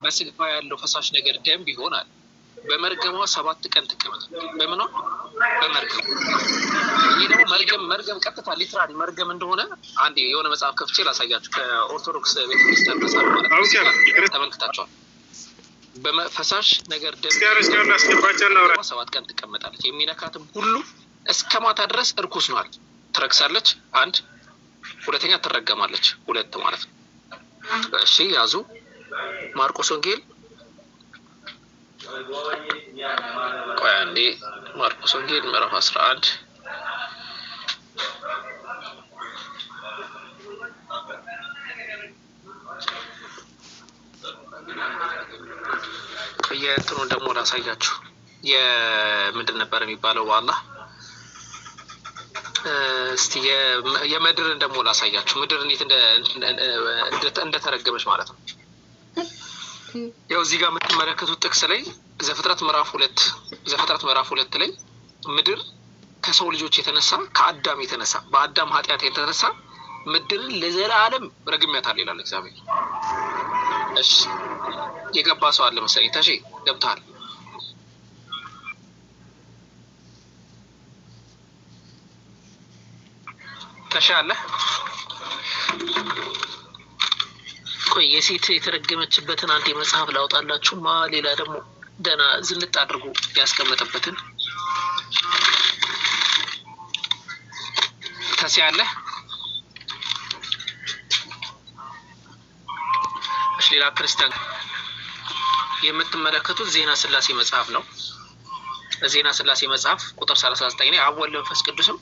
በስጋ ያለው ፈሳሽ ነገር ደም ቢሆናል በመርገሟ 7 ቀን ትቀመጣለች። በምኗ? በመርገም። ይህ ደግሞ መርገም ቀጥታ ሊትራሊ መርገም እንደሆነ አንድ የሆነ መጽሐፍ ከፍቼ ላሳያችሁ። ከኦርቶዶክስ ቤተክርስቲያን መጽሐፍ ማለት ነው። ተመልክታችኋል። በፈሳሽ ነገር ደም 7 ቀን ትቀመጣለች። የሚነካትም ሁሉ እስከ ማታ ድረስ እርኩስ ነዋል። ትረክሳለች፣ 1 ሁለተኛ ትረገማለች፣ 2 ማለት ነው። እሺ ያዙ። ማርቆስ ወንጌል ቆይ አንዴ። ማርቆስ ወንጌል ምዕራፍ 11 የእንትኑን ደግሞ ላሳያችሁ። የምንድን ነበር የሚባለው በአላህ እስቲ የምድርን ደግሞ ላሳያችሁ። ምድር እንዴት እንደተረገመች ማለት ነው። ያው እዚህ ጋር የምትመለከቱት ጥቅስ ላይ ዘፍጥረት ምዕራፍ 2 ላይ ምድር ከሰው ልጆች የተነሳ ከአዳም የተነሳ በአዳም ኃጢአት የተነሳ ምድርን ለዘላለም ረግሜያታል ይላል እግዚአብሔር። እሺ የገባ ሰው አለ መሰለኝ። ታሺ ገብተሃል? ታሺ አለ? ቆይ የሴት የተረገመችበትን አንድ መጽሐፍ ላውጣላችሁ። ሌላ ደግሞ ደና ዝንጥ አድርጎ ያስቀመጠበትን ታሺ አለ? እሺ ሌላ ክርስቲያን የምትመለከቱት ዜና ስላሴ መጽሐፍ ነው። ዜና ስላሴ መጽሐፍ ቁጥር 39 ላይ አብ ወልድ መንፈስ ቅዱስም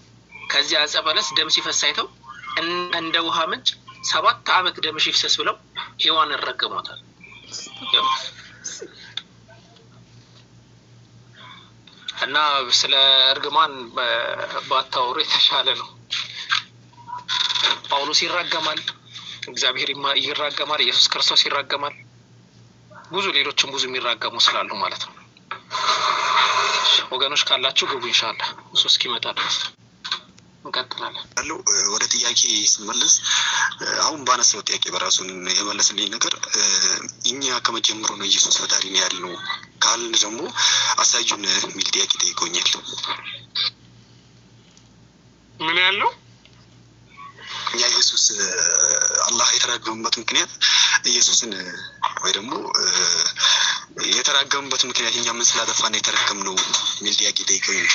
ከዚያ ዕፀ በለስ ደም ሲፈስ አይተው እንደ ውሃ ምንጭ 7 ዓመት ደምሽ ይፍሰስ ብለው ሔዋንን ረገሟታል። እና ስለ እርግማን ባታወሩ የተሻለ ነው። ጳውሎስ ይራገማል፣ እግዚአብሔር ይራገማል፣ ኢየሱስ ክርስቶስ ይራገማል፣ ብዙ ሌሎችም ብዙ የሚራገሙ ስላሉ ማለት ነው። ወገኖች ካላችሁ ግቡ ኢንሻአላህ። እሱ እስኪመጣ ድረስ እንቀጥላለን። ወደ ጥያቄ ስመለስ አሁን ባነሳው ጥያቄ በራሱን የመለስልኝ ነገር እኛ ከመጀመሩ ነው ኢየሱስ ፈጣሪ ነው ያልነው ካልን ደግሞ አሳዩን የሚል ጥያቄ ጠይቆኛል። ምን ያለው እኛ ኢየሱስ አላህ የተራገመበት ምክንያት ኢየሱስን ወይ ደግሞ የተራገመበት ምክንያት እኛ ምን ስላጠፋን የተረገምነው የሚል ጥያቄ ጠይቆኛል።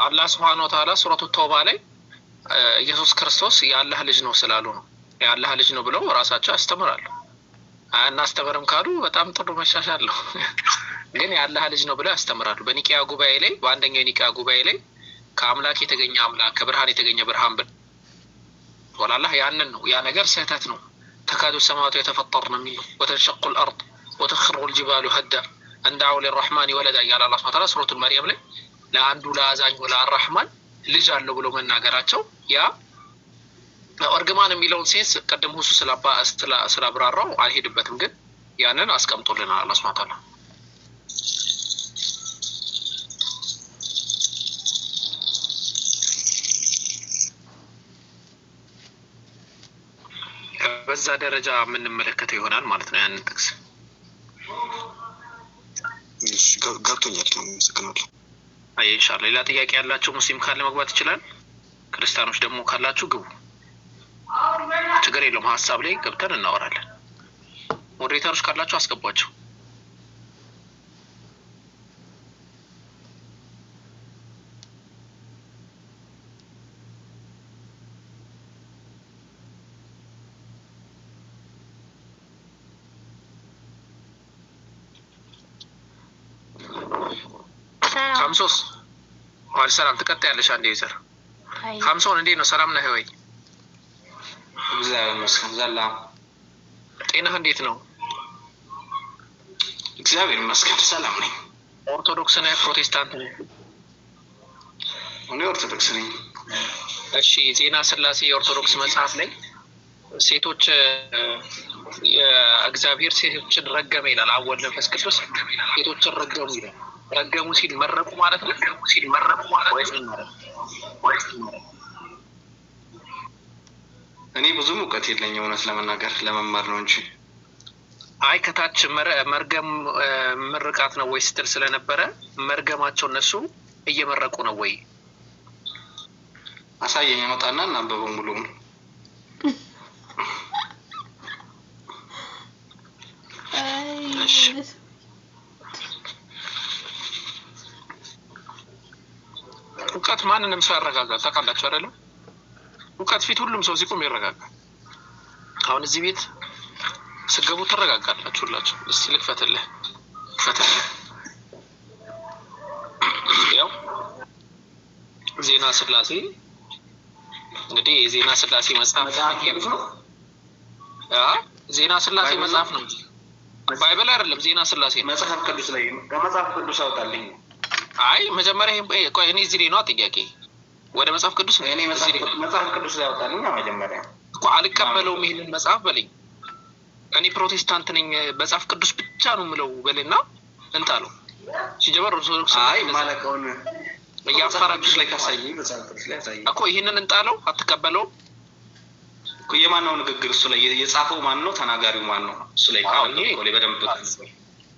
አላህ ሱብሃነሁ ወተዓላ ሱረቱ ተውባ ላይ ኢየሱስ ክርስቶስ የአላህ ልጅ ነው ስላሉ ነው የአላህ ልጅ ነው ብለው ራሳቸው ያስተምራሉ። እናስተምርም ካሉ በጣም ጥሩ መሻሻል ነው። ግን የአላህ ልጅ ነው ብለው ያስተምራሉ። በኒቂያ ጉባኤ ላይ በአንደኛው የኒቂያ ጉባኤ ላይ ከአምላክ የተገኘ አምላክ ከብርሃን የተገኘ ብርሃን ወላላህ ያንን ነው። ያ ነገር ስህተት ነው። ተካዱ ሰማዋቱ የተፈጠርነ ሚንሁ ወተንሸቁ الارض وتخر الجبال هدا ان دعوا للرحمن ولدا ያለ አላህ ሱብሃነሁ ወተዓላ ሱረቱል መርየም ላይ ለአንዱ ለአዛኙ ለአርራህማን ልጅ አለው ብሎ መናገራቸው ያ እርግማን የሚለውን ሴንስ ቀደም ሁሱ ስላብራራው አልሄድበትም። ግን ያንን አስቀምጦልናል አላህ ሱብሃነሁ ወተዓላ። በዛ ደረጃ የምንመለከተው ይሆናል ማለት ነው። ያንን ጥቅስ ገብቶኛል። ምስክናለሁ። አይ ኢንሻአላህ ሌላ ጥያቄ ያላችሁ ሙስሊም ካለ መግባት ይችላል። ክርስቲያኖች ደግሞ ካላችሁ ግቡ፣ ችግር የለውም። ሀሳብ ላይ ገብተን እናወራለን። ሞዴሬተሮች ካላችሁ አስገቧቸው። ሀምሶስ ዋል ሰላም ትቀጥያለሽ። አንዴ ይዘር ሀምሶን እንዴት ነው? ሰላም ነህ ወይ? እግዚአብሔር ይመስገን። ሰላም ጤናህ እንዴት ነው? እግዚአብሔር ይመስገን ሰላም ነኝ። ኦርቶዶክስ ነህ ፕሮቴስታንት ነህ? እኔ ኦርቶዶክስ ነኝ። እሺ ዜና ስላሴ የኦርቶዶክስ መጽሐፍ ላይ ሴቶች የእግዚአብሔር ሴቶችን ረገመ ይላል። አብ ወልድ መንፈስ ቅዱስ ሴቶችን ረገሙ ይላል። ረገሙ ሲል መረቁ ማለት ነው። ወይስ እኔ ብዙም እውቀት የለኝም እውነት ለመናገር ለመማር ነው እንጂ አይ ከታች መርገም ምርቃት ነው ወይ ስትል ስለነበረ መርገማቸው እነሱ እየመረቁ ነው ወይ? አሳየኝ ያመጣና እናንበበው ሙሉውን። እውቀት ማንንም ሰው ያረጋጋል። ታውቃላችሁ አይደለም? እውቀት ፊት ሁሉም ሰው ሲቆም ይረጋጋል። አሁን እዚህ ቤት ስገቡ ትረጋጋላችሁ ሁላችሁ። እስቲ ልክፈትልህ ያው ዜና ስላሴ እንግዲህ የዜና ስላሴ መጽሐፍ ነው። ዜና ስላሴ መጽሐፍ ነው እንጂ ባይብል አይደለም። ዜና ስላሴ መጽሐፍ ቅዱስ ላይ ከመጽሐፍ ቅዱስ አውጣልኝ። አይ መጀመሪያ ቆይ እኔ እዚህ ላይ ነው ጥያቄ። ወደ መጽሐፍ ቅዱስ ነው እኔ መጽሐፍ ቅዱስ ላይ አውጣልኝ መጀመሪያ። እኮ አልቀበለውም ይሄንን መጽሐፍ በለኝ። እኔ ፕሮቴስታንት ነኝ መጽሐፍ ቅዱስ ብቻ ነው የምለው በልና እንታለው ሲጀመር ኦርቶዶክስ አይ ማለቀውን ያፋራችሁ ላይ ካሳየኝ መጽሐፍ ቅዱስ ላይ አሳየኝ እኮ ይሄንን እንጣለው። አትቀበለውም እኮ የማን ነው ንግግር? እሱ ላይ የጻፈው ማን ነው? ተናጋሪው ማን ነው? እሱ ላይ ካለው ላይ በደንብ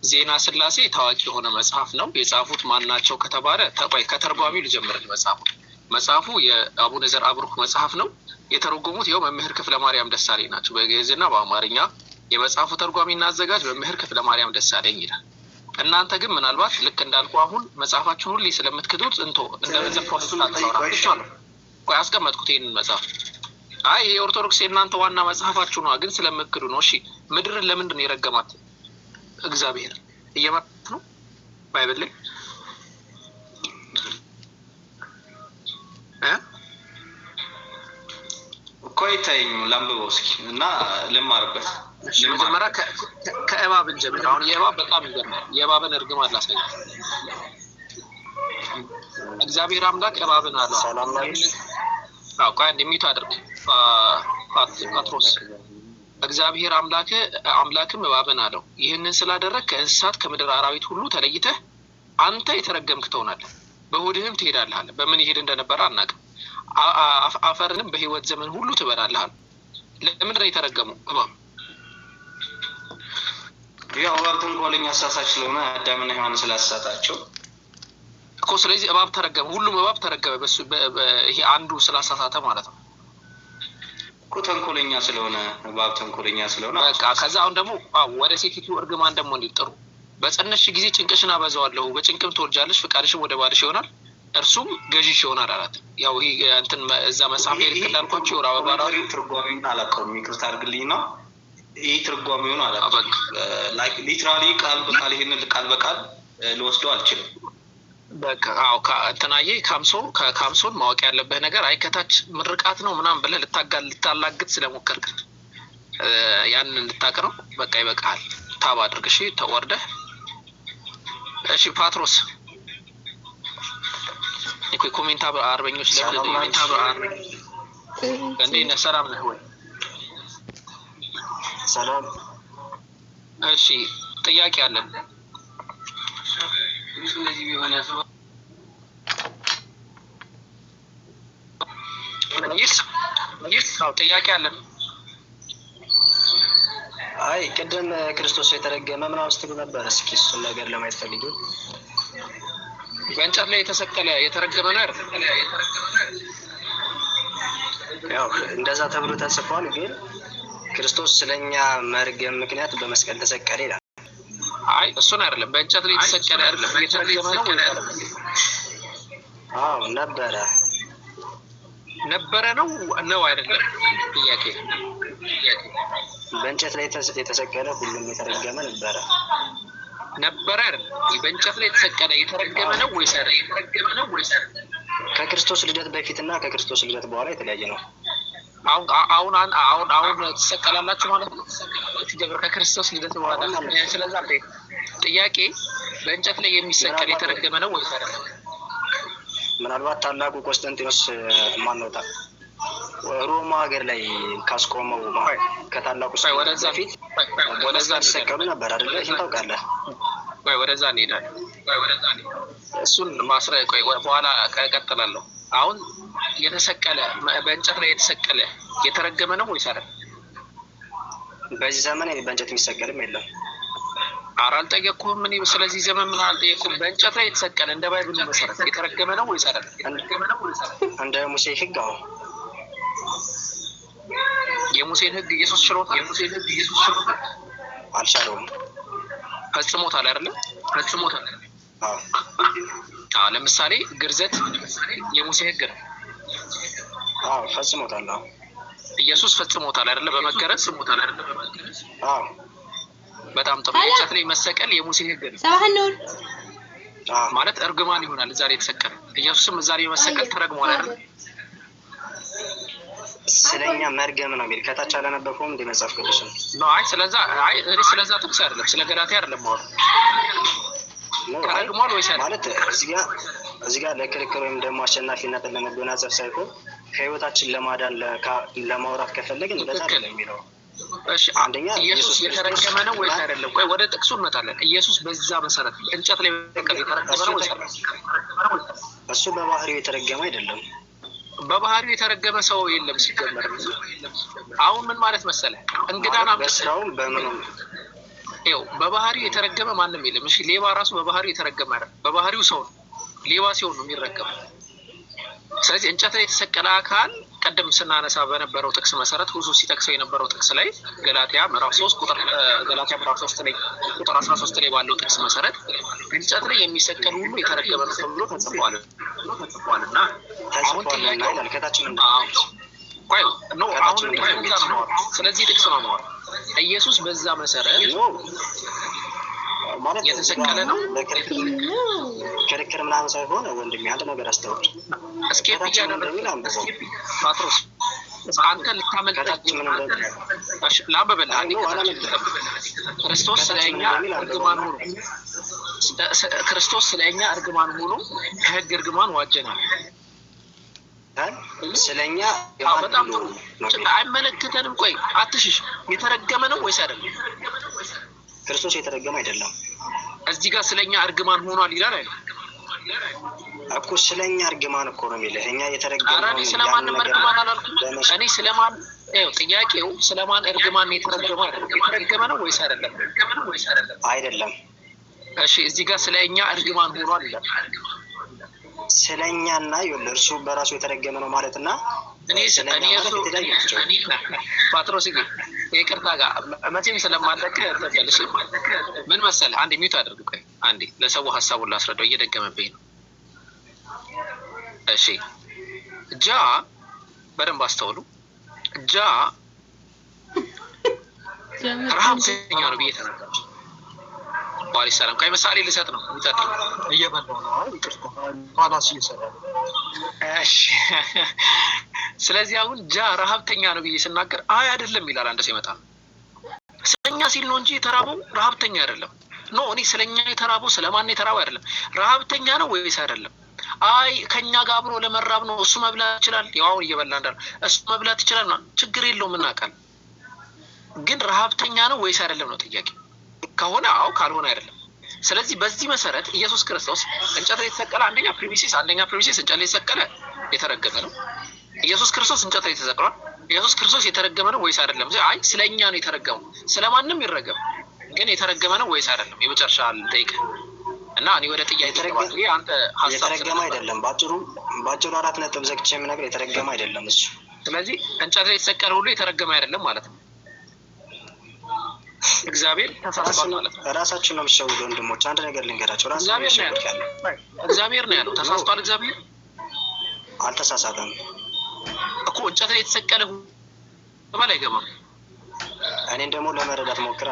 ዜና ስላሴ ታዋቂ የሆነ መጽሐፍ ነው። የጻፉት ማን ናቸው ከተባለ ተቆይ ከተርጓሚው ልጀምርልህ። መጽሐፉ የአቡነ ዘርዓ ብሩክ መጽሐፍ ነው። የተረጎሙት ይኸው መምህር ክፍለ ማርያም ደሳለኝ ናቸው። በግዕዝና በአማርኛ የመጽሐፉ ተርጓሚና አዘጋጅ መምህር ክፍለ ማርያም ደሳለኝ ይላል። እናንተ ግን ምናልባት ልክ እንዳልኩ አሁን መጽሐፋችሁን ሁሉ ስለምትክዱት እንደዚህ ፕሮቴስታንት ነው ቆይ አስቀመጥኩት ይሄንን መጽሐፍ። አይ የኦርቶዶክስ የእናንተ ዋና መጽሐፋችሁ ነው፣ ግን ስለምትክዱ ነው። እሺ ምድርን ለምንድን ነው የረገማት? እግዚአብሔር እየመረጠ ነው ባይብል ላይ እኮ ይታየኝ ላንብበው እስኪ እና ልማርበት። መጀመሪያ ከእባብ እንጀምር። አሁን የእባብ በጣም ይገርማል። የእባብን እርግማን ላሳያችሁ። እግዚአብሔር አምላክ እባብን አለው ሰላም ላይ ቆይ እንደሚቱ አድርግ ፓትሮስ እግዚአብሔር አምላክም እባብን አለው ይህንን ስላደረግ ከእንስሳት ከምድር አራዊት ሁሉ ተለይተህ አንተ የተረገምክ ትሆናለህ፣ በሆድህም ትሄዳለህ አለ። በምን ይሄድ እንደነበረ አናውቅም። አፈርንም በህይወት ዘመን ሁሉ ትበላለህ አለ። ለምንድን ነው የተረገመው እባብ? ያው እባብ ተንኮለኛ አሳሳች ስለሆነ አዳምና ሔዋን ስላሳታቸው እኮ ስለዚህ እባብ ተረገመ። ሁሉም እባብ ተረገመ በሱ ይሄ አንዱ ስላሳሳተ ማለት ነው እኮ ተንኮለኛ ስለሆነ እባብ ተንኮለኛ ስለሆነ በቃ። ከዛ አሁን ደግሞ ወደ ሴቲቱ እርግማን ደግሞ እንዲጥሩ በጸነስሽ ጊዜ ጭንቅሽን አበዛዋለሁ፣ በጭንቅም ትወልጃለሽ፣ ፍቃድሽም ወደ ባልሽ ይሆናል፣ እርሱም ገዢሽ ይሆናል አላት። ያው ይሄ እንትን እዛ መጽሐፍ ላይ ልክ እንዳልኳቸው ወራ በባራሪ ትርጓሜውን አላውቀውም፣ ይቅርታ አድርግልኝ ነው ይሄ ትርጓሜውን አላውቀውም። ላይክ ሊትራሊ ቃል በቃል ይሄንን ቃል በቃል ልወስደው አልችልም። በቃ እንተናዬ ካምሶን ማወቅ ያለብህ ነገር አይከታች ምርቃት ነው ምናምን ብለህ ልታላግጥ ስለሞከርክ ያንን እንድታውቅ ነው። በቃ ይበቃል። ታባ አድርግ እሺ፣ ተወርደህ እሺ። ፓትሮስ ኮሜንታ አርበኞች ለምን ኮሜንታ አርበኞች እንዴ ሰላም ነህ ወይ? ሰላም። እሺ ጥያቄ አለን። ስለዚህ ቢሆን ያሰው ጥያቄ አለን። አይ ቅድም ክርስቶስ የተረገመ ምናምን ስትሉ ነበር። እስኪ እሱን ነገር ለማየት ፈልጌ። በእንጨት ላይ የተሰቀለ የተረገመ ነው አይደል? ያው እንደዛ ተብሎ ተጽፏል። ግን ክርስቶስ ስለኛ መርገም ምክንያት በመስቀል ተሰቀለ ይላል። አይ እሱን አይደለም፣ በእንጨት ላይ የተሰቀለ አይደለም፣ የተረገመ ነው ወይ? አዎ ነበረ ነው አይደለም? ጥያቄ በእንጨት ላይ የተሰቀለ ሁሉም የተረገመ ነበረ አይደል? በእንጨት ላይ የተሰቀለ የተረገመ ነው ወይስ ከክርስቶስ ልደት በፊትና ከክርስቶስ ልደት በኋላ የተለያየ ነው? አሁን ተሰቀላላችሁ ማለት ነው። ከክርስቶስ ልደት በኋላ ስለዛ ጥያቄ በእንጨት ላይ የሚሰቀል የተረገመ ነው ወይስ አይደለም? ምናልባት ታላቁ ቆስጠንጢኖስ ማንወጣ ሮማ ሀገር ላይ ካስቆመው ከታላቁ ወደዛ ፊት ወደዛ ተሰቀሉ ነበር አይደል? ይሄን ታውቃለህ? ወደዛ እንሄዳለን። እሱን ማስረቅ በኋላ ቀጥላለሁ። አሁን የተሰቀለ በእንጨት ላይ የተሰቀለ የተረገመ ነው ወይስ አይደለም? በዚህ ዘመን በእንጨት የሚሰቀልም የለም። ኧረ አልጠየቅኩህም እኔ ስለዚህ ዘመን ምን አልጠየቅኩም። በእንጨት ላይ የተሰቀለ እንደ ባይብሉ መሰረት የተረገመ ነው ወይስ አይደለም? እንደ ሙሴ ሕግ አዎ። የሙሴን ሕግ ኢየሱስ ችሎታል። አልቻለውም። ፈጽሞታል አይደለም? ፈጽሞታል። አዎ ለምሳሌ ግርዘት የሙሴ ሕግ ነው። አዎ ፈጽሞታል። አዎ ኢየሱስ ፈጽሞታል አይደለም? በመገረዝ አዎ በጣም ጥሩ። እንጨት ላይ መሰቀል የሙሴ ሕግ ነው ማለት እርግማን ይሆናል እዛ ላይ የተሰቀለ። ኢየሱስም እዛ ላይ መሰቀል ተረግሟል አይደል? ስለኛ መርገም ነው የሚል ከታች አላነበብኩም እንደ መጽሐፍ ቅዱስ ነው። ስለዛ ጥቅስ አይደለም፣ ስለ ገላትያ አይደለም ማለት ተረግሟል ወይስ ማለት እዚህ ጋር ለክርክር ወይም ደግሞ አሸናፊነትን ለመጎናጸፍ ሳይሆን ከህይወታችን ለማዳን ለማውራት ከፈለግን እንደዛ አይደለም የሚለው። እሺ አንደኛ ኢየሱስ የተረገመ ነው ወይስ አይደለም? ቆይ ወደ ጥቅሱ እንመጣለን። ኢየሱስ በዛ መሰረት እንጨት ላይ የተረገመ ነው ወይስ አይደለም? እሱ በባህሪው የተረገመ አይደለም። በባህሪው የተረገመ ሰው የለም ሲጀመር። አሁን ምን ማለት መሰለህ እንግዳና በስራውም በምንም ይኸው በባህሪው የተረገመ ማንም የለም። እሺ ሌባ ራሱ በባህሪው የተረገመ አይደለም። በባህሪው ሰው ነው፣ ሌባ ሲሆን ነው የሚረገመው። ስለዚህ እንጨት ላይ የተሰቀለ አካል ቀደም ስናነሳ በነበረው ጥቅስ መሰረት ሁሉ ሲጠቅሰው የነበረው ጥቅስ ላይ ገላትያ ምዕራፍ 3 ቁጥር 13 ላይ ባለው ጥቅስ መሰረት እንጨት ላይ የሚሰቀል ሁሉ የተረገመ ነው ተብሎ ተጽፏልና አሁን ጥያቄው ስለዚህ ጥቅስ ነው ማለት ኢየሱስ በዛ መሰረት ማለት የተሰቀለ ነው። ክርክር ምናምን ሳይሆን ወንድሜ አንድ ነገር አስተውል። እስኬፕ እያደረግን ፓትሮስ አንተ ልታመልጣችሁ ላበበላ ክርስቶስ ስለኛ እርግማን ሆኖ ከሕግ እርግማን ዋጀናል። ስለኛ በጣም አይመለከተንም። ቆይ አትሽሽ። የተረገመ ነው ወይስ አይደለም? ክርስቶስ የተረገመ አይደለም። እዚህ ጋር ስለኛ እርግማን ሆኗል ይላል አይደል እኮ? ስለኛ እርግማን እኮ ነው የሚለው። እኛ የተረገመ ነው። እኔ ስለማን እርግማን አላልኩም። እኔ ስለማን ጥያቄው ስለማን እርግማን የተረገመ አይደለም? የተረገመ ነው ወይስ አይደለም? አይደለም። እሺ እዚህ ጋር ስለኛ እርግማን ሆኗል ይላል። ስለኛና እርሱ በራሱ የተረገመ ነው ማለትና ፓትሮስ ይቅርታ ጋር መቼም ስለማለቅ ተፈልሽ ምን መሰለህ፣ አንዴ ሚውት አድርግ። ቆይ አንዴ ለሰው ሀሳቡን ላስረዳው፣ እየደገመብኝ ነው። እሺ ጃ በደንብ አስተውሉ። ጃ ረሃብተኛ ነው ብዬ ተናገርኩ። ዋሌ ሰላም ከይ ምሳሌ ልሰጥ ነው። ይጠጣ እየበላው ነው። ይቅርታ ባላስ እየሰራ ነው። እሺ ስለዚህ አሁን ጃ ረሃብተኛ ነው ብዬ ስናገር አይ አይደለም ይላል። አንድ ሲመጣ ስለኛ ሲል ነው እንጂ የተራበው ረሃብተኛ አይደለም። ኖ እኔ ስለኛ የተራበው ስለማን የተራበው አይደለም። ረሃብተኛ ነው ወይስ አይደለም? አይ ከኛ ጋር አብሮ ለመራብ ነው። እሱ መብላት ይችላል። ያው እየበላ እንዳለ እሱ መብላት ይችላል ነው፣ ችግር የለውም እናውቃለን። ግን ረሃብተኛ ነው ወይስ አይደለም ነው ጥያቄ። ከሆነ አዎ፣ ካልሆነ አይደለም። ስለዚህ በዚህ መሰረት ኢየሱስ ክርስቶስ እንጨት ላይ የተሰቀለ አንደኛ ፕሪሚሲስ እንጨት ላይ የተሰቀለ የተረገመ ነው። ኢየሱስ ክርስቶስ እንጨት ላይ ተሰቅሏል። ኢየሱስ ክርስቶስ የተረገመ ነው ወይስ አይደለም? አይ ስለኛ ነው የተረገመው። ስለማንም ይረገም፣ ግን የተረገመ ነው ወይስ አይደለም? የመጨረሻ ልጠይቅ እና እኔ ወደ ጥያቄ ተባለ። አንተ ሐሳብ የተረገመ አይደለም። ባጭሩ 4 ነጥብ ዘግቼ የምነግርህ የተረገመ አይደለም እሱ። ስለዚህ እንጨት ላይ የተሰቀለ ሁሉ የተረገመ አይደለም ማለት ነው። እግዚአብሔር ተሳስቷል ማለት ነው። ራሳችን ነው የሚሸውዱ ወንድሞች። አንድ ነገር ልንገራቸው። እግዚአብሔር ነው ያለው። ተሳስቷል። እግዚአብሔር አልተሳሳተም እኮ። እንጨት ላይ የተሰቀለ በላይ አይገባም። እኔን ደግሞ ለመረዳት ሞክራ።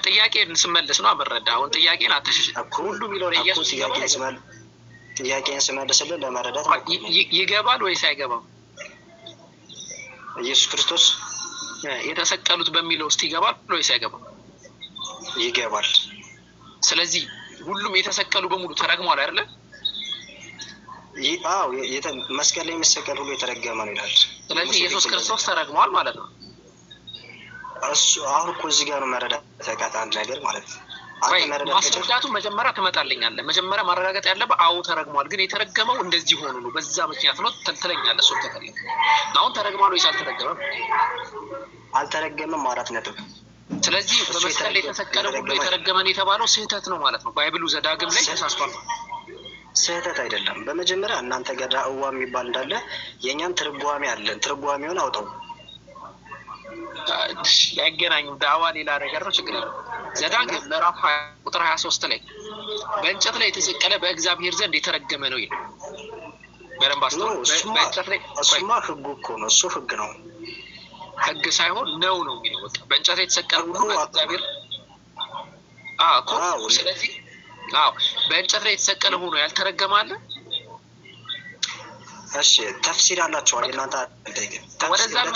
ጥያቄን ስመልስ ነው አበረዳ። አሁን ጥያቄን አትሽሽ እኮ ሁሉ ቢለው ኢየሱስ ጥያቄን ስመልስልህ ለመረዳት ይገባል ወይስ አይገባም? ኢየሱስ ክርስቶስ የተሰቀሉት በሚለው ውስጥ ይገባል ወይስ አይገባም? ይገባል። ስለዚህ ሁሉም የተሰቀሉ በሙሉ ተረግሟል አይደለ? አዎ መስቀል ላይ የሚሰቀል ሁሉ የተረገመ ነው ይላል። ስለዚህ ኢየሱስ ክርስቶስ ተረግሟል ማለት ነው። እሱ አሁን እኮ እዚህ ጋር ነው መረዳት ተቃጣ አንድ ነገር ማለት ነው። ማስረዳቱ መጀመሪያ ትመጣልኛለህ። መጀመሪያ ማረጋገጥ ያለብህ አዎ ተረግሟል፣ ግን የተረገመው እንደዚህ ሆኖ ነው በዛ ምክንያት ነው ትለኛለህ። እሱ ተፈልግ አሁን ተረግሟል ወይስ አልተረገመም? አልተረገመም። 4 ነጥብ። ስለዚህ በመስቀል ላይ የተሰቀለ ሁሉ የተረገመን የተባለው ስህተት ነው ማለት ነው። ባይብሉ ዘዳግም ላይ ተሳስቷል። ስህተት አይደለም። በመጀመሪያ እናንተ ጋር ዳዕዋ የሚባል እንዳለ የእኛን ትርጓሜ አለን። ትርጓሜውን አውጣው። ያገናኙ ዳዕዋ ሌላ ነገር ነው። ችግር የለም። ዘዳግም ምዕራፍ 20 ቁጥር 23 ላይ በእንጨት ላይ የተሰቀለ በእግዚአብሔር ዘንድ የተረገመ ነው ይላል። በደንብ አስተውሉ። እሱማ ህጉ እኮ ነው። እሱ ህግ ነው። ህግ ሳይሆን ነው የሚለው። በቃ በእንጨት ላይ የተሰቀለ ሁሉ በእግዚአብሔር እኮ። ስለዚህ በእንጨት ላይ የተሰቀለ ሆኖ ያልተረገመ አለ? እሺ ተፍሲር አላችኋል እናንተ።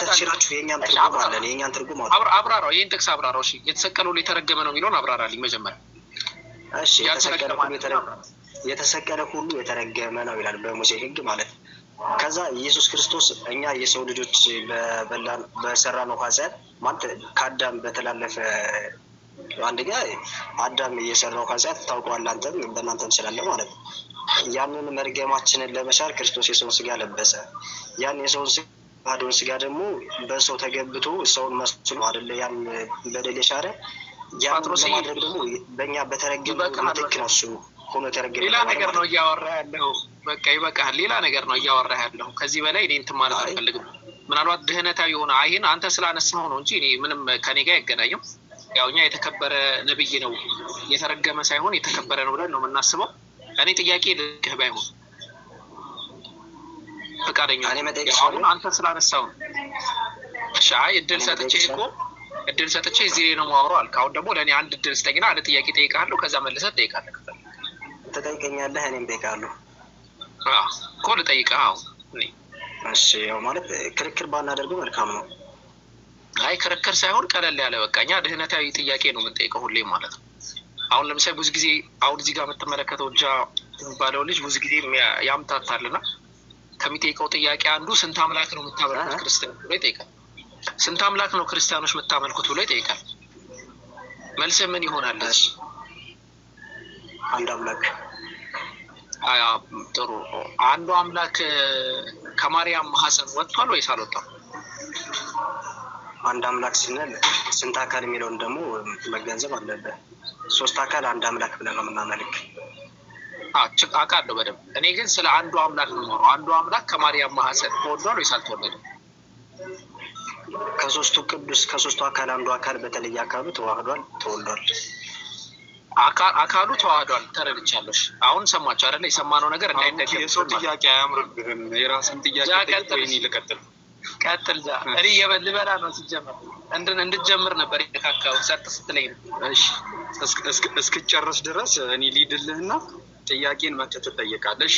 ተፍሲራችሁ የእኛን ትርጉም አለን። የእኛን ትርጉም አብራራው። ይህን ጥቅስ አብራራው። እሺ የተሰቀለው የተረገመ ነው የሚለውን አብራራልኝ መጀመሪያ። እሺ የተሰቀለ ሁሉ የተረገመ ነው ይላል በሙሴ ህግ ማለት ነው። ከዛ ኢየሱስ ክርስቶስ እኛ የሰው ልጆች በሰራነው ኃጢአት ማለት ከአዳም በተላለፈ አንደኛ አዳም የሰራው ኃጢአት ታውቀዋለህ፣ አንተም በእናንተም ስላለ ማለት ነው። ያንን መርገማችንን ለመሻር ክርስቶስ የሰውን ስጋ ለበሰ። ያን የሰውን ባዶውን ስጋ ደግሞ በሰው ተገብቶ ሰውን መስሎ አይደለ ያን በደል የሻረ ያን ለማድረግ ደግሞ በእኛ በተረገመ ልክ ነው እሱ ሆኖ ተረገመ። ሌላ ነገር ነው እያወራ ያለው። በቃ ይበቃል። ሌላ ነገር ነው እያወራ ያለው። ከዚህ በላይ እኔ እንትን ማለት አልፈልግም። ምናልባት ድህነታዊ የሆነ አይን አንተ ስላነሳኸው ነው እንጂ እኔ ምንም ከኔ ጋር አይገናኝም። ያው እኛ የተከበረ ነብይ ነው የተረገመ ሳይሆን የተከበረ ነው ብለን ነው የምናስበው። እኔ ጥያቄ ልክህ ባይሆን ፈቃደኛ አሁን አንተ ስላነሳው ነው። እሺ እድል ሰጥቼ እዚህ ላይ ነው የማወራው አልክ። አሁን ደግሞ ለእኔ አንድ እድል ስጠኝና አንድ ጥያቄ ጠይቃለሁ። ከዛ መልሰህ ትጠይቃለህ። ትጠይቀኛለህ፣ እኔም ጠይቃለሁ እኮ ልጠይቅህ። እሺ ያው ማለት ክርክር ባናደርገው መልካም ነው። አይ ክርክር ሳይሆን ቀለል ያለ በቃ እኛ ድህነታዊ ጥያቄ ነው የምንጠይቀው ሁሌም ማለት ነው። አሁን ለምሳሌ ብዙ ጊዜ አሁን እዚህ ጋር የምትመለከተው እጃ የሚባለው ልጅ ብዙ ጊዜ ያምታታልና ከሚጠይቀው ጥያቄ አንዱ ስንት አምላክ ነው የምታመልኩት ክርስቲያኖች ብሎ ይጠይቃል። ስንት አምላክ ነው ክርስቲያኖች የምታመልኩት ብሎ ይጠይቃል። መልስ ምን ይሆናል? አንድ አምላክ። ጥሩ። አንዱ አምላክ ከማርያም ማህፀን ወጥቷል ወይስ አልወጣም? አንድ አምላክ ስንል ስንት አካል የሚለውን ደግሞ መገንዘብ አለብን። 3 አካል አንድ አምላክ ብለን ነው የምናመልክ። አውቃለሁ በደንብ። እኔ ግን ስለ አንዱ አምላክ ነው የማወራው። አንዱ አምላክ ከማርያም ማህፀን ተወልዷል ወይስ አልተወለደም? ከሶስቱ አካል አንዱ አካል በተለየ አካሉ ተዋህዷል፣ ተወልዷል። አካሉ ተዋህዷል። ተረድቻለሁ። አሁን ሰማችሁ አይደለ? የሰማነው ነገር እንዳይደገም። የሰው ጥያቄ አያምርብህም። የራስን ጥያቄ ልቀጥል። ቀጥል። እኔ ልበላ ነው ሲጀመር እንድትጀምር ነበር የካካው ሰጥ ስትለኝ ነው። እሺ እስክጨርስ ድረስ እኔ ሊድልህና ጥያቄን መጥተህ ትጠየቃለህ።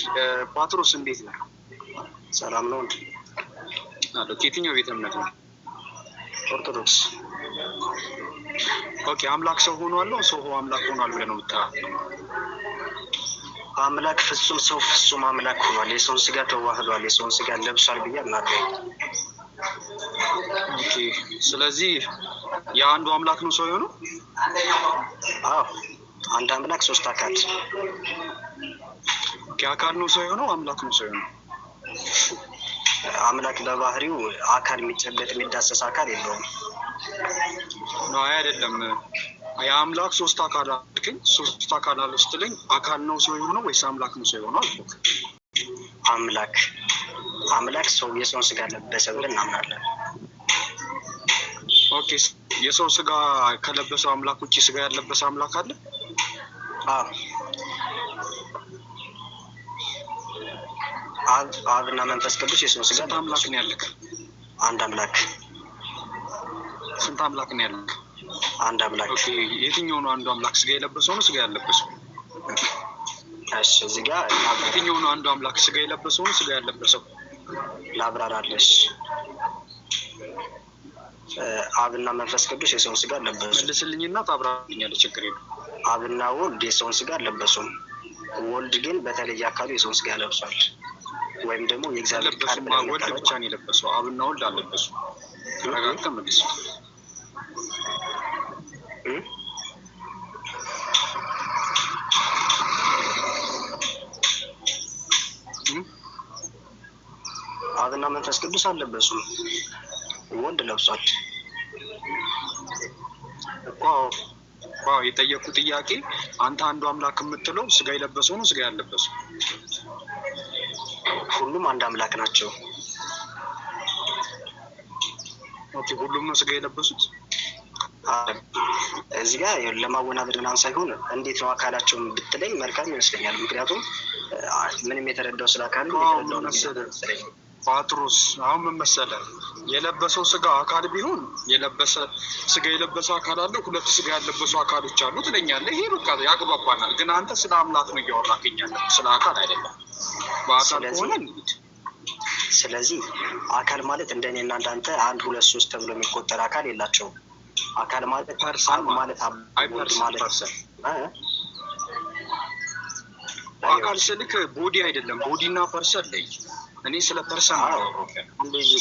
ፓትሮስ እንዴት ነው? ሰላም ነው አሎ። ከየትኛው ቤተ እምነት ነው? ኦርቶዶክስ። ኦኬ። አምላክ ሰው ሆኗል፣ ሰው አምላክ ሆኗል ብለህ ነው የምታምነው? አምላክ ፍጹም ሰው ፍጹም አምላክ ሆኗል። የሰውን ስጋ ተዋህዷል፣ የሰውን ስጋ ለብሷል ብዬ አምናለሁ። ኦኬ። ስለዚህ የአንዱ አምላክ ነው ሰው የሆነው? አዎ አንድ አምላክ 3 አካል። ኦኬ። አካል ነው ሰው የሆነው? አምላክ ነው ሰው የሆነው? አምላክ በባህሪው አካል የሚጨበጥ የሚዳሰስ አካል የለውም። ነው አይደለም። የአምላክ 3 አካል አልከኝ። 3 አካል አለ ስትለኝ አካል ነው ሰው የሆነው ወይስ አምላክ ነው ሰው የሆነው አልኩት። አምላክ ሰው የሰውን ስጋ ለበሰ ብለን እናምናለን። ኦኬ። የሰው ስጋ ከለበሰው አምላክ ውጭ ስጋ ያለበሰ አምላክ አለ? አዎ። አብና መንፈስ ቅዱስ የሰውን ስጋ። ስንት አምላክ ነው ያለክ? አንድ አምላክ። ስንት አምላክ ነው ያለክ? አንድ አምላክ። ኦኬ። የትኛው ነው አንዱ አምላክ? ስጋ የለበሰው ነው ስጋ ያለበሰው? እሺ እዚህ ጋር የትኛው ነው አንዱ አምላክ? ስጋ የለበሰው ነው ስጋ ያለበሰው? ላብራራለሽ። አብና መንፈስ ቅዱስ የሰውን ስጋ ለበሱ። መልስልኝና ታብራራልኛለህ። ችግር የለም። አብና ወልድ የሰውን ስጋ ለበሱም። ወልድ ግን በተለየ አካሉ የሰውን ስጋ ለብሷል። ወይም ደግሞ የእግዚአብሔር ቃል ወልድ ብቻ ነው የለበሰው፣ አብና ወልድ አልለበሱ። ተረጋግተህ መልስ። መንፈስ ቅዱስ አልለበሱም፣ ወልድ ለብሷል እኮ። የጠየቁ ጥያቄ አንተ አንዱ አምላክ የምትለው ስጋ የለበሰው ነው ስጋ ያለበሰው? ሁሉም አንድ አምላክ ናቸው። ኦኬ፣ ሁሉም ነው ስጋ የለበሱት? እዚህ ጋር ለማወናበድ ምናምን ሳይሆን እንዴት ነው አካላቸውን ብትለኝ መልካም ይመስለኛል። ምክንያቱም ምንም የተረዳው ስለ አካል ጳጥሮስ አሁን ምን መሰለህ የለበሰው ስጋ አካል ቢሆን ስጋ የለበሰ አካል አለ፣ ሁለት ስጋ ያለበሱ አካሎች አሉ ትለኛለህ። ይሄ በቃ ያግባባናል። ግን አንተ ስለ አምላክ ነው እያወራኸኝ ያለው፣ ስለ አካል አይደለም። በአካል ከሆነ ስለዚህ አካል ማለት እንደኔ እና እንዳንተ 1 2 3 ተብሎ የሚቆጠር አካል የላቸውም። አካል ማለት ፐርሰን ማለት አካል ስልክ ቦዲ አይደለም። ቦዲ እና ፐርሰን ላይ እኔ ስለ ፐርሰን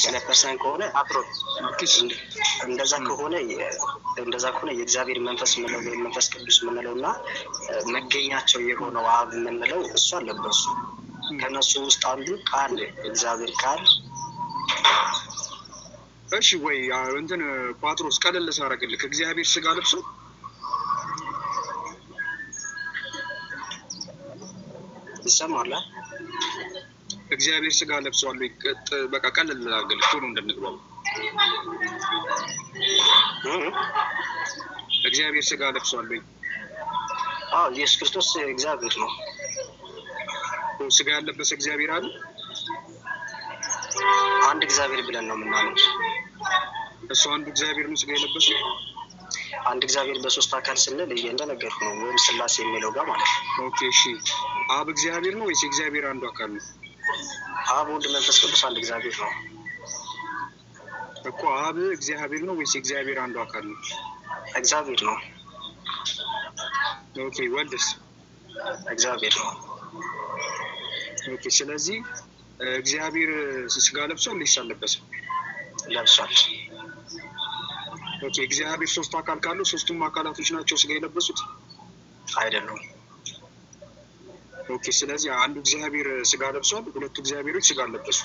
ስለ ፐርሰን ከሆነ እንደዛ ከሆነ የእግዚአብሔር መንፈስ የምንለው ወይም መንፈስ ቅዱስ የምንለው እና መገኛቸው የሆነው አብ የምንለው እሱ አለበሱ። ከነሱ ውስጥ አንዱ ቃል እግዚአብሔር ቃል። እሺ ወይ እንትን ጳጥሮስ ቀለል ሳረግልህ እግዚአብሔር ስጋ ለብሶ ይሰማል። እግዚአብሔር ስጋ ለብሷል። በቃ ቀለል አድርግልህ ቶሎ እንድንግባባ። እግዚአብሔር ስጋ ለብሷል። ኢየሱስ ክርስቶስ እግዚአብሔር ነው። ስጋ ያለበሰ እግዚአብሔር አለ? አንድ እግዚአብሔር ብለን ነው የምናምነው። እሱ አንዱ እግዚአብሔር ነው ስጋ የለበሰ? አንድ እግዚአብሔር በሶስት አካል ስንል እንደነገርኩ ነው፣ ወይም ስላሴ የሚለው ጋር ማለት ነው። ኦኬ እሺ። አብ እግዚአብሔር ነው ወይስ እግዚአብሔር አንዱ አካል ነው? አብ ወልድ መንፈስ ቅዱስ አንድ እግዚአብሔር ነው እኮ። አብ እግዚአብሔር ነው ወይስ እግዚአብሔር አንዱ አካል ነው? እግዚአብሔር ነው። ኦኬ። ወልድስ? እግዚአብሔር ነው። ኦኬ። ስለዚህ እግዚአብሔር ስጋ ለብሷል ወይስ አልለበሰም? ለብሷል። ኦኬ። እግዚአብሔር ሶስት አካል ካለው ሶስቱም አካላቶች ናቸው ስጋ የለበሱት? አይደሉም። ኦኬ። ስለዚህ አንዱ እግዚአብሔር ስጋ ለብሷል፣ ሁለቱ እግዚአብሔሮች ስጋ አልለበሱ።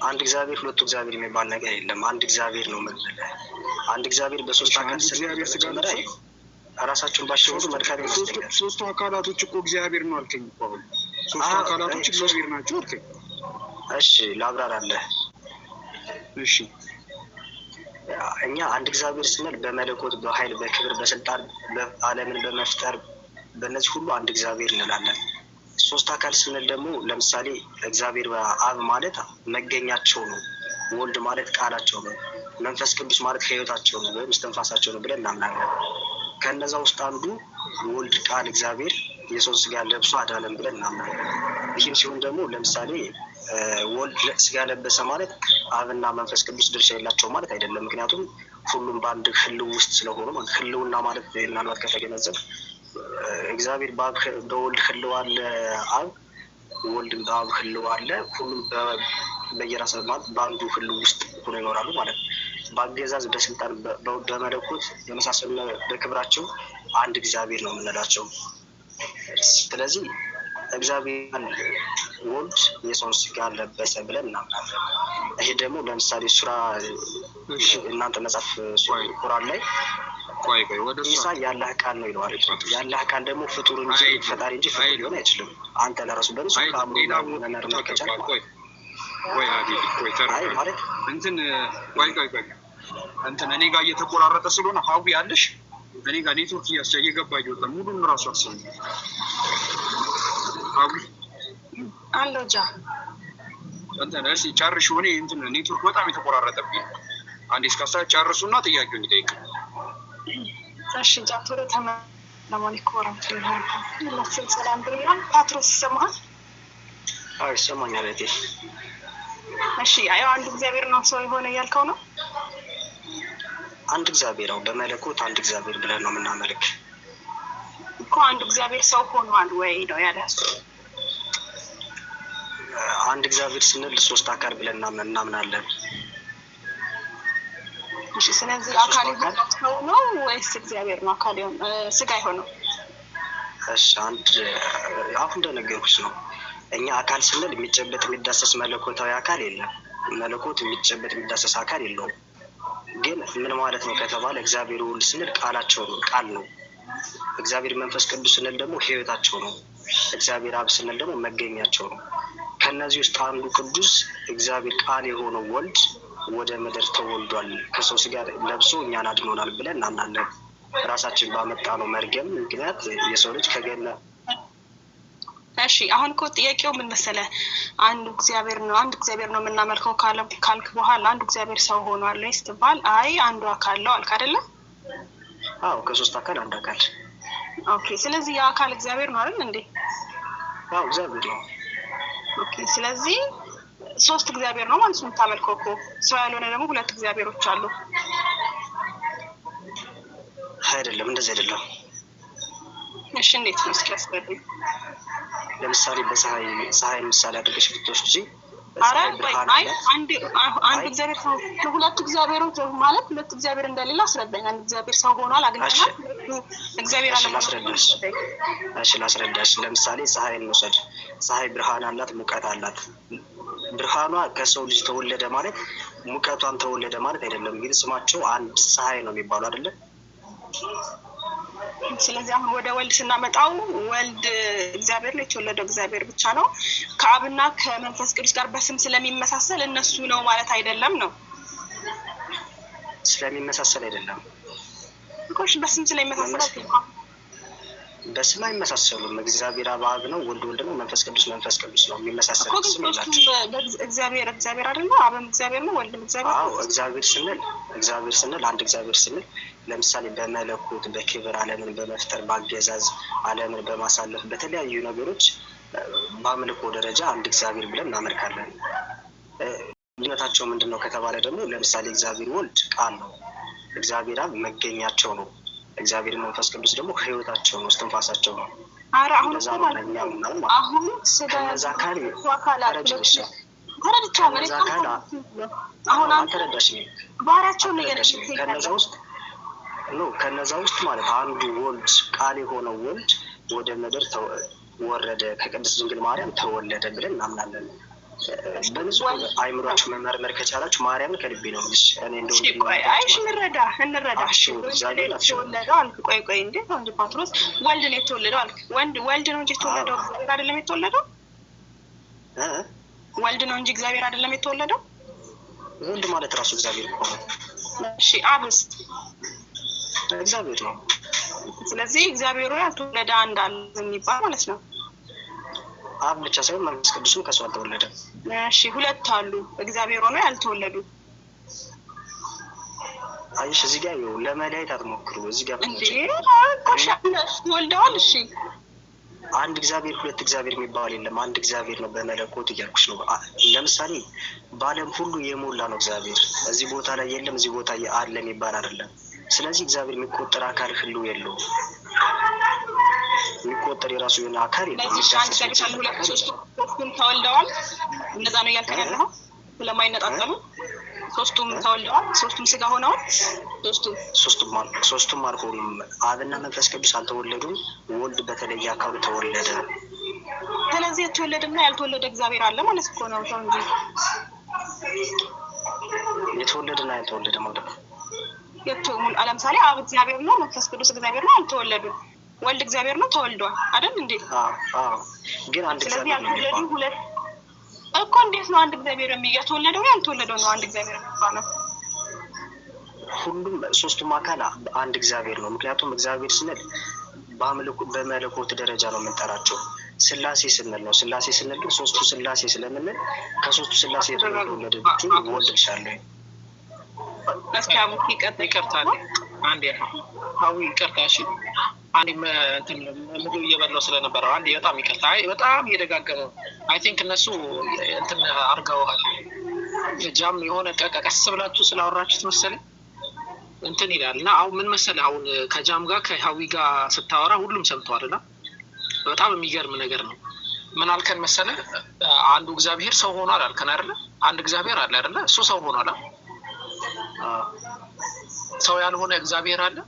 አንድ እግዚአብሔር ሁለቱ እግዚአብሔር የሚባል ነገር የለም። አንድ እግዚአብሔር ነው የምንለው። አንድ እግዚአብሔር በሶስት አካል እግዚአብሔር ስጋ ለብሷል። ራሳቸውን ባሸወዱ መልካም ይመስለኛል። ሶስቱ አካላቶች እኮ እግዚአብሔር ነው አልከኝ እኮ። አሁን ሶስቱ አካላቶች እግዚአብሔር ናቸው አልከኝ። እሺ ላብራራለህ። እሺ እኛ አንድ እግዚአብሔር ስንል በመለኮት በኃይል በክብር በስልጣን ዓለምን በመፍጠር በእነዚህ ሁሉ አንድ እግዚአብሔር እንላለን። ሶስት አካል ስንል ደግሞ ለምሳሌ እግዚአብሔር አብ ማለት መገኛቸው ነው፣ ወልድ ማለት ቃላቸው ነው፣ መንፈስ ቅዱስ ማለት ሕይወታቸው ነው ወይም እስትንፋሳቸው ነው ብለን እናምናለን። ከነዛ ውስጥ አንዱ ወልድ ቃል እግዚአብሔር የሰውን ስጋ ለብሶ አዳነን ብለን እናምናለን። ይህም ሲሆን ደግሞ ለምሳሌ ወልድ ስጋ ለበሰ ማለት አብና መንፈስ ቅዱስ ድርሻ የላቸው ማለት አይደለም። ምክንያቱም ሁሉም በአንድ ህልው ውስጥ ስለሆኑ ማለት ህልውና ማለት ምናልባት ከተገነዘብ እግዚአብሔር በወልድ ህልው አለ፣ አብ ወልድ በአብ ህልው አለ። ሁሉም በየራስ ማለት በአንዱ ህልው ውስጥ ሆኖ ይኖራሉ ማለት ነው። በአገዛዝ በስልጣን በመለኮት የመሳሰሉ በክብራቸው አንድ እግዚአብሔር ነው የምንላቸው። ስለዚህ እግዚአብሔር ወልድ የሰውን ስጋ ለበሰ ብለን እናምናለን። ይሄ ደግሞ ለምሳሌ ሱራ እናንተ መጽሐፍ ቁርአን ላይ ኢሳ ያላህ ቃል ነው ይለዋል። ያላህ ቃል ደግሞ ፍጡር እንጂ ፈጣሪ እንጂ ፍጡር ሊሆን አይችልም። አንተ ለራሱ በራሱ መመርመር ከቻልክ ማለት እንትን እንትን እኔ ጋር እየተቆራረጠ ስለሆነ ሀዊ አለሽ እኔ ጋር ኔትወርክ እየገባ እየወጣ ሙሉን ራሱ አስበኝ። ሀዊ አለው ጃ እንትን እስኪ ጨርሽ። ሆኔ እንትን ኔትወርክ በጣም የተቆራረጠብኝ። አንዴ እስካሳ ጨርሱና ጥያቄውን ይጠይቅ። እሺ ጃ ቶሎ ሰላም አለይኩም ወራህመቱላሂ ወበረካቱሁ። ሰላም ብለናል። ፓትሮስ ይሰማሃል? አዎ ይሰማኛል። እሺ አየው አንድ እግዚአብሔር ነው ሰው የሆነ ያልከው ነው። አንድ እግዚአብሔር ነው በመለኮት አንድ እግዚአብሔር ብለን ነው የምናመልክ እኮ። አንድ እግዚአብሔር ሰው ሆኗል ወይ ነው ያለው? አንድ እግዚአብሔር ስንል ሶስት አካል ብለን እናምናለን። እሺ ስለዚህ አካል ሰው ነው ወይስ እግዚአብሔር ነው አካል ስጋ የሆነው? እሺ አንድ አሁን እንደነገርኩሽ ነው። እኛ አካል ስንል የሚጨበጥ የሚዳሰስ መለኮታዊ አካል የለም። መለኮት የሚጨበጥ የሚዳሰስ አካል የለውም። ግን ምን ማለት ነው ከተባለ እግዚአብሔር ወልድ ስንል ቃላቸው ነው፣ ቃል ነው። እግዚአብሔር መንፈስ ቅዱስ ስንል ደግሞ ሕይወታቸው ነው። እግዚአብሔር አብ ስንል ደግሞ መገኛቸው ነው። ከነዚህ ውስጥ አንዱ ቅዱስ እግዚአብሔር ቃል የሆነው ወልድ ወደ ምድር ተወልዷል፣ ከሰው ስጋ ለብሶ እኛን አድኖናል ብለን እናምናለን። ራሳችን ባመጣ ነው መርገም ምክንያት የሰው ልጅ ከገነት። እሺ አሁን እኮ ጥያቄው ምን መሰለህ? አንዱ እግዚአብሔር ነው የምናመልከው ካልክ በኋላ አንዱ እግዚአብሔር ሰው ሆኗል ወይስ ስትባል አይ አንዱ አካል ነው አልክ አይደለ? አዎ ከሶስት አካል አንድ አካል። ኦኬ ስለዚህ ያ አካል እግዚአብሔር ነው አይደል እንዴ? አዎ እግዚአብሔር ነው። ኦኬ ስለዚህ ሶስት እግዚአብሔር ነው ማለት ነው የምታመልከው እኮ። ሰው ያልሆነ ደግሞ ሁለት እግዚአብሔሮች አሉ። አይደለም እንደዚህ አይደለም። እሺ እንዴት ነው እስኪ አስረዳኝ። ለምሳሌ ፀሐይ ምሳሌ አድርገሽ ብትወስጂ አንድ እግዚአብሔር ሰው ሁለት እግዚአብሔሮች ማለት ሁለት እግዚአብሔር እንደሌለ አስረዳኝ። አንድ እግዚአብሔር ሰው ሆኗል አግኝተናል። እግዚአብሔር አለ ላስረዳሽ። እሺ ላስረዳሽ። ለምሳሌ ፀሐይን እንውሰድ። ፀሐይ ብርሃን አላት፣ ሙቀት አላት። ብርሃኗ ከሰው ልጅ ተወለደ ማለት ሙቀቷን ተወለደ ማለት አይደለም። ግን ስማቸው አንድ ፀሐይ ነው የሚባለው አይደለ? ስለዚህ አሁን ወደ ወልድ ስናመጣው ወልድ እግዚአብሔር ነው፣ የተወለደው እግዚአብሔር ብቻ ነው። ከአብና ከመንፈስ ቅዱስ ጋር በስም ስለሚመሳሰል እነሱ ነው ማለት አይደለም ነው። ስለሚመሳሰል አይደለም እኮ በስም ስለሚመሳሰል በስም አይመሳሰሉም። እግዚአብሔር አብ ነው፣ ወልድ ነው፣ መንፈስ ቅዱስ ነው። የሚመሳሰል ስም የላቸው። እግዚአብሔር አይደለ? አብም እግዚአብሔር ነው፣ ወልድም እግዚአብሔር ነው። አዎ እግዚአብሔር ስንል አንድ እግዚአብሔር ስንል ለምሳሌ በመለኮት በክብር ዓለምን በመፍጠር በአገዛዝ ዓለምን በማሳለፍ በተለያዩ ነገሮች በአምልኮ ደረጃ አንድ እግዚአብሔር ብለን እናመልካለን። ልዩነታቸው ምንድን ነው ከተባለ ደግሞ ለምሳሌ እግዚአብሔር ወልድ ቃል ነው፣ እግዚአብሔር አብ መገኛቸው ነው፣ እግዚአብሔር መንፈስ ቅዱስ ደግሞ ሕይወታቸው ነው፣ እስትንፋሳቸው ነው። ኧረ አሁን ከነዛ ውስጥ ማለት አንዱ ወልድ ቃል የሆነው ወልድ ወደ ምድር ወረደ፣ ከቅድስት ድንግል ማርያም ተወለደ ብለን እናምናለን። በንጹህ አይምሯችሁ መመርመር ከቻላችሁ ማርያምን ከልቤ ነው እንጂ እኔ እንደው እንረዳ ቆይ እንዴት ነው እንጂ ፓትሮስ ወልድ ነው የተወለደው አልክ? ወልድ ነው እንጂ የተወለደው እግዚአብሔር አይደለም የተወለደው? ወልድ ነው እንጂ እግዚአብሔር አይደለም የተወለደው? ወልድ ማለት ራሱ እግዚአብሔር ነው። እሺ አብስ እግዚአብሔር ነው። ስለዚህ እግዚአብሔሩ ያልተወለደ አንድ አለ የሚባል ማለት ነው። አብ ብቻ ሳይሆን መንፈስ ቅዱስም ከሱ አልተወለደም። እሺ ሁለት አሉ እግዚአብሔር ሆነው ያልተወለዱ። አይሽ እዚህ ጋር ይኸው ለመለያየት አትሞክሩ። እዚህ ጋር እንዴ ወልደዋል። እሺ አንድ እግዚአብሔር ሁለት እግዚአብሔር የሚባል የለም። አንድ እግዚአብሔር ነው በመለኮት እያልኩሽ ነው። ለምሳሌ በዓለም ሁሉ የሞላ ነው እግዚአብሔር። እዚህ ቦታ ላይ የለም እዚህ ቦታ አለ የሚባል አይደለም። ስለዚህ እግዚአብሔር የሚቆጠር አካል ሁሉ የለውም። የሚቆጠር የራሱ የሆነ አካል የለም። ሶስቱም ተወልደዋል። እነዛ ነው እያልከን ያለኸው? ስለማይነጣጠሉ ሶስቱም ተወልደዋል፣ ሶስቱም ስጋ ሆነዋል። ሶስቱም አልሆኑም። አብና መንፈስ ቅዱስ አልተወለዱም። ወልድ በተለየ አካሉ ተወለደ። ስለዚህ የተወለደና ያልተወለደ እግዚአብሔር አለ ማለት እኮ ነው። ሰው እንጂ የተወለደና ያልተወለደ ማለት ነው። ለምሳሌ አብ እግዚአብሔር ነው፣ መንፈስ ቅዱስ እግዚአብሔር ነው፣ አልተወለዱም። ወልድ እግዚአብሔር ነው፣ ተወልዷል አይደል እንዴ? ግን አንድ እግዚአብሔር ነው ሁለት እኮ። እንዴት ነው አንድ እግዚአብሔር የተወለደው ነው ያልተወለደው ነው አንድ እግዚአብሔር የሚባለው? ሁሉም ሶስቱም አካል አንድ እግዚአብሔር ነው። ምክንያቱም እግዚአብሔር ስንል በመለኮት ደረጃ ነው የምንጠራቸው። ስላሴ ስንል ነው። ስላሴ ስንል ግን ሶስቱ ስላሴ ስለምንል ከሶስቱ ስላሴ የተወለደ ወልድ ይሻላል። መስካሙ ይቀርታል። አንዴ አው ይቀርታ። እሺ አንዴ ምግብ እየበላሁ ስለነበረ አንዴ በጣም ይቀርታ። በጣም እየደጋገመው አይ ቲንክ እነሱ እንትን አድርገዋል። ጃም የሆነ ቀስ ብላችሁ ስላወራችሁት መሰለኝ እንትን ይላል። እና አሁን ምን መሰለህ አሁን ከጃም ጋር ከሀዊ ጋር ስታወራ ሁሉም ሰምተዋል። እና በጣም የሚገርም ነገር ነው። ምን አልከን መሰለህ? አንዱ እግዚአብሔር ሰው ሆኗል አልከን አይደለ? አንድ እግዚአብሔር አለ አይደለ? እሱ ሰው ሆኗል። ሰው ያልሆነ እግዚአብሔር አለ?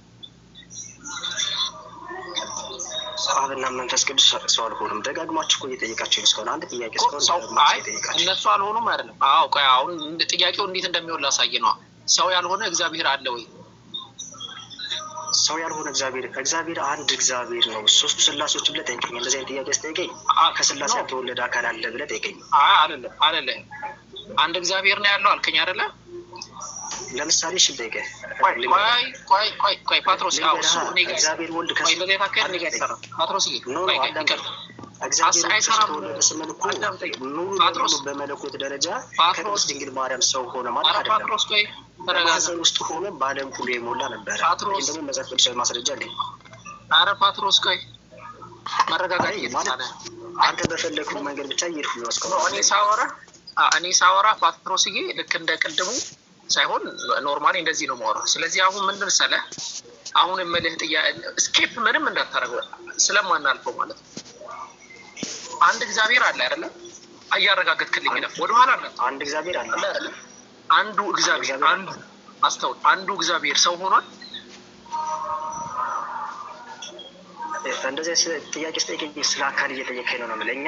አብና መንፈስ ቅዱስ ሰው አልሆኑም። ደጋግማችሁ እኮ እየጠየቃችሁ እስካሁን አንድ ጥያቄ እስካሁን እነሱ አልሆኑም አይደለም። አዎ ቆይ አሁን ጥያቄው እንዴት እንደሚሆን ላሳይ ነው። ሰው ያልሆነ እግዚአብሔር አለ ወይ? ሰው ያልሆነ እግዚአብሔር አንድ እግዚአብሔር ነው። ሶስቱ ስላሴዎች ብለህ ጠይቀኝ። እንደዚህ አይነት ጥያቄ ስጠይቀኝ ከስላሴ ያልተወለደ አካል አለ ብለህ ጠይቀኝ። አይደለም አንድ እግዚአብሔር ነው ያለው አልከኝ አይደለ? ለምሳሌ እሺ ጠይቀህ ቆይ ፓትሮስ እሱ እኔ ጋር እግዚአብሔር ወልድ ፓትሮስ በመለኮት ደረጃ ከቅድስት ድንግል ማርያም ሰው ሆነ ማለት አይደለም። በማህፀን ውስጥ ሆነ በዓለም ሁሉ የሞላ ነበረ። ይህም ደግሞ መጽሐፍ ቅዱሳዊ ማስረጃ አለኝ። ኧረ ፓትሮስ ቆይ መረጋጋት እየተሳነ አንተ በፈለግኸው መንገድ ብቻ እየሄድኩ ነው እስካሁን እኔ ሳወራ ፓትሮስዬ ልክ እንደ ቅድሙ ሳይሆን ኖርማሊ እንደዚህ ነው የማወራው። ስለዚህ አሁን ምን መሰለህ አሁን የምልህ ስኬፕ ምንም እንዳታረገው ስለማናልፈው ማለት ነው። አንድ እግዚአብሔር አለ አይደለ? እያረጋገጥክልኝ ነው። ወደኋላ ነው። አንድ እግዚአብሔር አለ አይደለ? አንዱ እግዚአብሔር አስተውል፣ አንዱ እግዚአብሔር ሰው ሆኗል። እንደዚህ ጥያቄ ስጠይቀኝ ስለ አካል እየጠየቀኝ ነው የምልህ። እኛ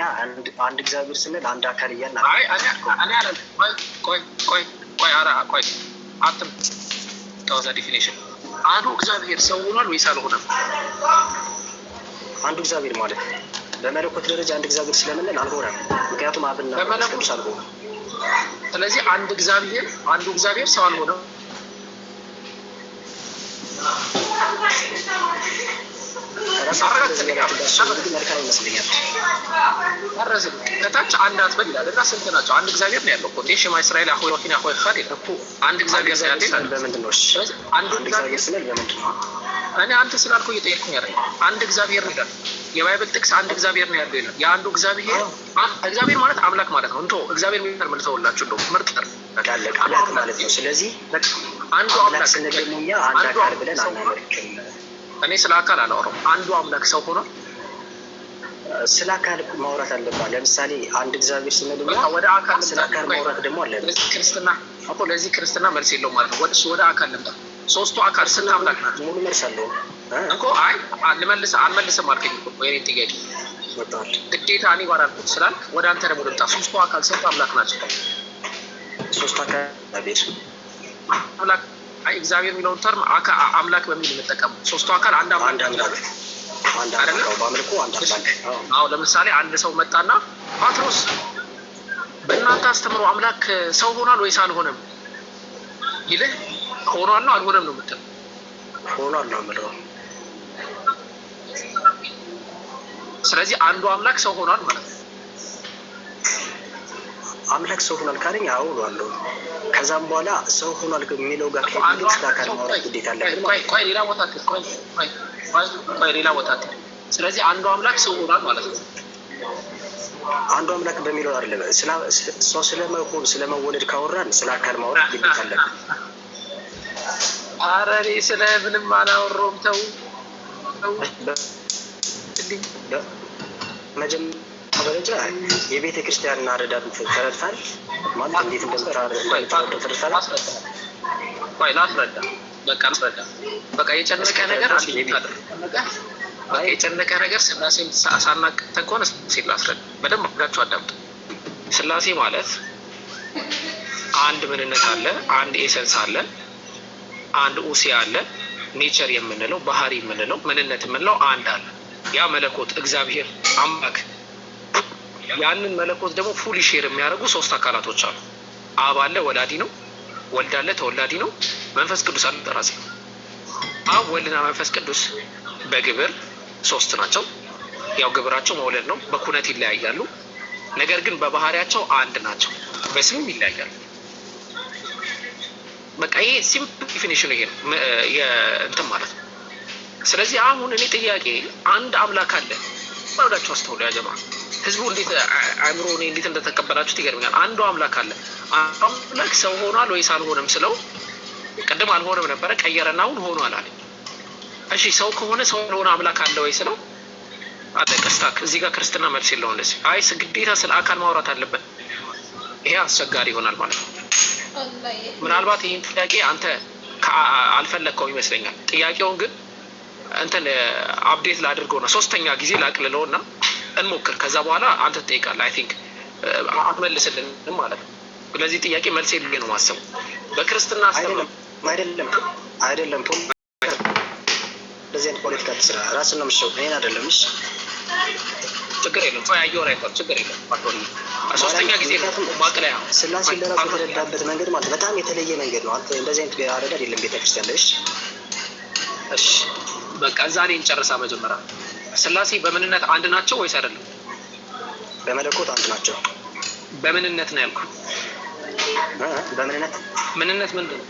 አንድ እግዚአብሔር ስንል አንድ አካል እያልን ቆይ አትም ተወዛ ዲፊኒሽን አንዱ እግዚአብሔር ሰው ሆኗል ወይስ አልሆነም? አንዱ እግዚአብሔር ማለት በመለኮት ደረጃ አንድ እግዚአብሔር ስለምንል አልሆነም። ምክንያቱም አብና መንፈስ አልሆነም። ስለዚህ አንዱ እግዚአብሔር ሰው አልሆነም። ከታች አንድ አትበል ይላል እና ስንት ናቸው? አንድ እግዚአብሔር ነው ያለው እኮ እንዴ ሽማ እስራኤል አሁን ወኪና ሆይ ፋዲ እኮ አንድ እግዚአብሔር ነው ያለው። በምንድን ነው? አንድ እግዚአብሔር ስለ በምንድን ነው? እኔ አንተ ስላልኩ እየጠየቅኩኝ አይደል? አንድ እግዚአብሔር ነው ያለው። የባይብል ጥቅስ አንድ እግዚአብሔር ነው ያለው ይላል። የአንዱ እግዚአብሔር ማለት አምላክ ማለት ነው። እንቶ እግዚአብሔር ምን መልሰውላችሁ እንደው ምርጥ አምላክ ማለት ነው። ስለዚህ አንዱ አምላክ ስንል ደግሞ እኛ አንድ አካል ብለን አናመልክም። እኔ ስለ አካል አላወራም። አንዱ አምላክ ሰው ሆኖ ስለ አካል ማውራት አለባት። ለምሳሌ አንድ እግዚአብሔር ስንል ወደ አካል ስለ አካል ማውራት ደግሞ አለበት። ለዚህ ክርስትና መልስ የለውም ማለት ነው። ወደ አካል ልምጣ። ሶስቱ አካል ስንት አምላክ ናቸው? ሙሉ መልስ አለው እኮ። አይ አልመልስም አልከኝ እኮ የእኔን ጥያቄ ግዴታ እኔ ጋር አልኩት ስላልክ ወደ አንተ ደግሞ ልምጣ። ሶስቱ አካል ስንት አምላክ ናቸው? ሶስቱ አካል አምላክ እግዚአብሔር የሚለውን ተርም አምላክ በሚል እንጠቀሙ። ሶስቱ አካል አንድ አምላክ አይደለም? አዎ ለምሳሌ አንድ ሰው መጣና ፓትሮስ በእናንተ አስተምሮ አምላክ ሰው ሆኗል ወይስ አልሆነም ይልህ፣ ሆኗል ነው አልሆነም ነው የምትለው? ሆኗል ነው የምለው። ስለዚህ አንዱ አምላክ ሰው ሆኗል ማለት ነው። አምላክ ሰው ሆኗል ካለኝ አዎ እላለሁ። ከዛም በኋላ ሰው ሆኗል የሚለው ጋር ከሚል አካል ማውራት ግዴታ አለብን። ቆይ ሌላ ቦታ ስለዚህ አንዱ አምላክ ሰው ሆኗል ማለት ነው። አንዱ አምላክ በሚለው አይደለም። ሰው ስለመወለድ ካወራን ስለ አካል ማውራት ግዴታ አለብን። ኧረ እኔ ስለ ምንም አላወራሁም። ተው መጀመሪያ ደረጃ የቤተ ክርስቲያን አረዳድ ተረድታል ማለት እንዴት ላስረዳ። በቃ የጨነቀ ነገር የጨነቀ ነገር ስላሴን ሳናቅተን ከሆነ ስላሴን ላስረዳ። በደንብ አድርጋችሁ አዳምጡ። ስላሴ ማለት አንድ ምንነት አለ፣ አንድ ኤሰንስ አለ፣ አንድ ኡሲ አለ፣ ኔቸር የምንለው ባህሪ የምንለው ምንነት የምንለው አንድ አለ። ያ መለኮት እግዚአብሔር አምላክ። ያንን መለኮት ደግሞ ፉሊ ሼር የሚያደርጉ ሶስት አካላቶች አሉ። አብ አለ፣ ወላዲ ነው። ወልድ አለ፣ ተወላዲ ነው። መንፈስ ቅዱስ አለ፣ ደራሲ ነው። አብ ወልድና መንፈስ ቅዱስ በግብር ሶስት ናቸው። ያው ግብራቸው መውለድ ነው። በኩነት ይለያያሉ፣ ነገር ግን በባህሪያቸው አንድ ናቸው። በስምም ይለያያሉ። በቃ ይሄ ሲምፕል ዲፊኒሽን ይሄ ነው እንትን ማለት ነው። ስለዚህ አሁን እኔ ጥያቄ አንድ አምላክ አለ ባውዳችሁ አስተውሉ። ያጀማ ህዝቡ እንዴት አእምሮ እንዴት እንደተቀበላችሁት ይገርምኛል። አንዱ አምላክ አለ። አምላክ ሰው ሆኗል ወይስ አልሆነም ስለው ቅድም አልሆነም ነበረ፣ ቀየረና አሁን ሆኗል አለ። እሺ ሰው ከሆነ ሰው ያልሆነ አምላክ አለ ወይ ስለው አጠቀስታክ። እዚህ ጋር ክርስትና መልስ የለውም። እንደዚህ አይ ግዴታ ስለ አካል ማውራት አለበት። ይሄ አስቸጋሪ ይሆናል ማለት ነው። ምናልባት ይህን ጥያቄ አንተ አልፈለግከውም ይመስለኛል። ጥያቄውን ግን እንትን አፕዴት ላድርገውና ሶስተኛ ጊዜ ላቅልለውና እንሞክር። ከዛ በኋላ አንተ ትጠይቃለህ። አይ ቲንክ አትመልስልንም ማለት ነው። ስለዚህ ጥያቄ መልስ የለኝ ነው ማሰቡ። በክርስትና አይደለም እንደዚህ አይነት ፖለቲካ ትስራ ራስን ነው የምትሸው፣ እኔን አይደለም። እሺ ችግር የለም። ያየው አይቷል። ችግር የለም። ሶስተኛ ጊዜ ነው ማቅለያ ስላሴ ለራሱ የተረዳበት መንገድ ማለት በጣም የተለየ መንገድ ነው። አንተ እንደዚህ አይነት አረዳ አይደለም ቤተክርስቲያን ላይ። እሺ በቃ እዛ ላይ እንጨርሳ። መጀመሪያ ስላሴ በምንነት አንድ ናቸው ወይስ አይደለም? በመለኮት አንድ ናቸው። በምንነት ነው ያልኩት። በምንነት ምንነት ምንድን ነው?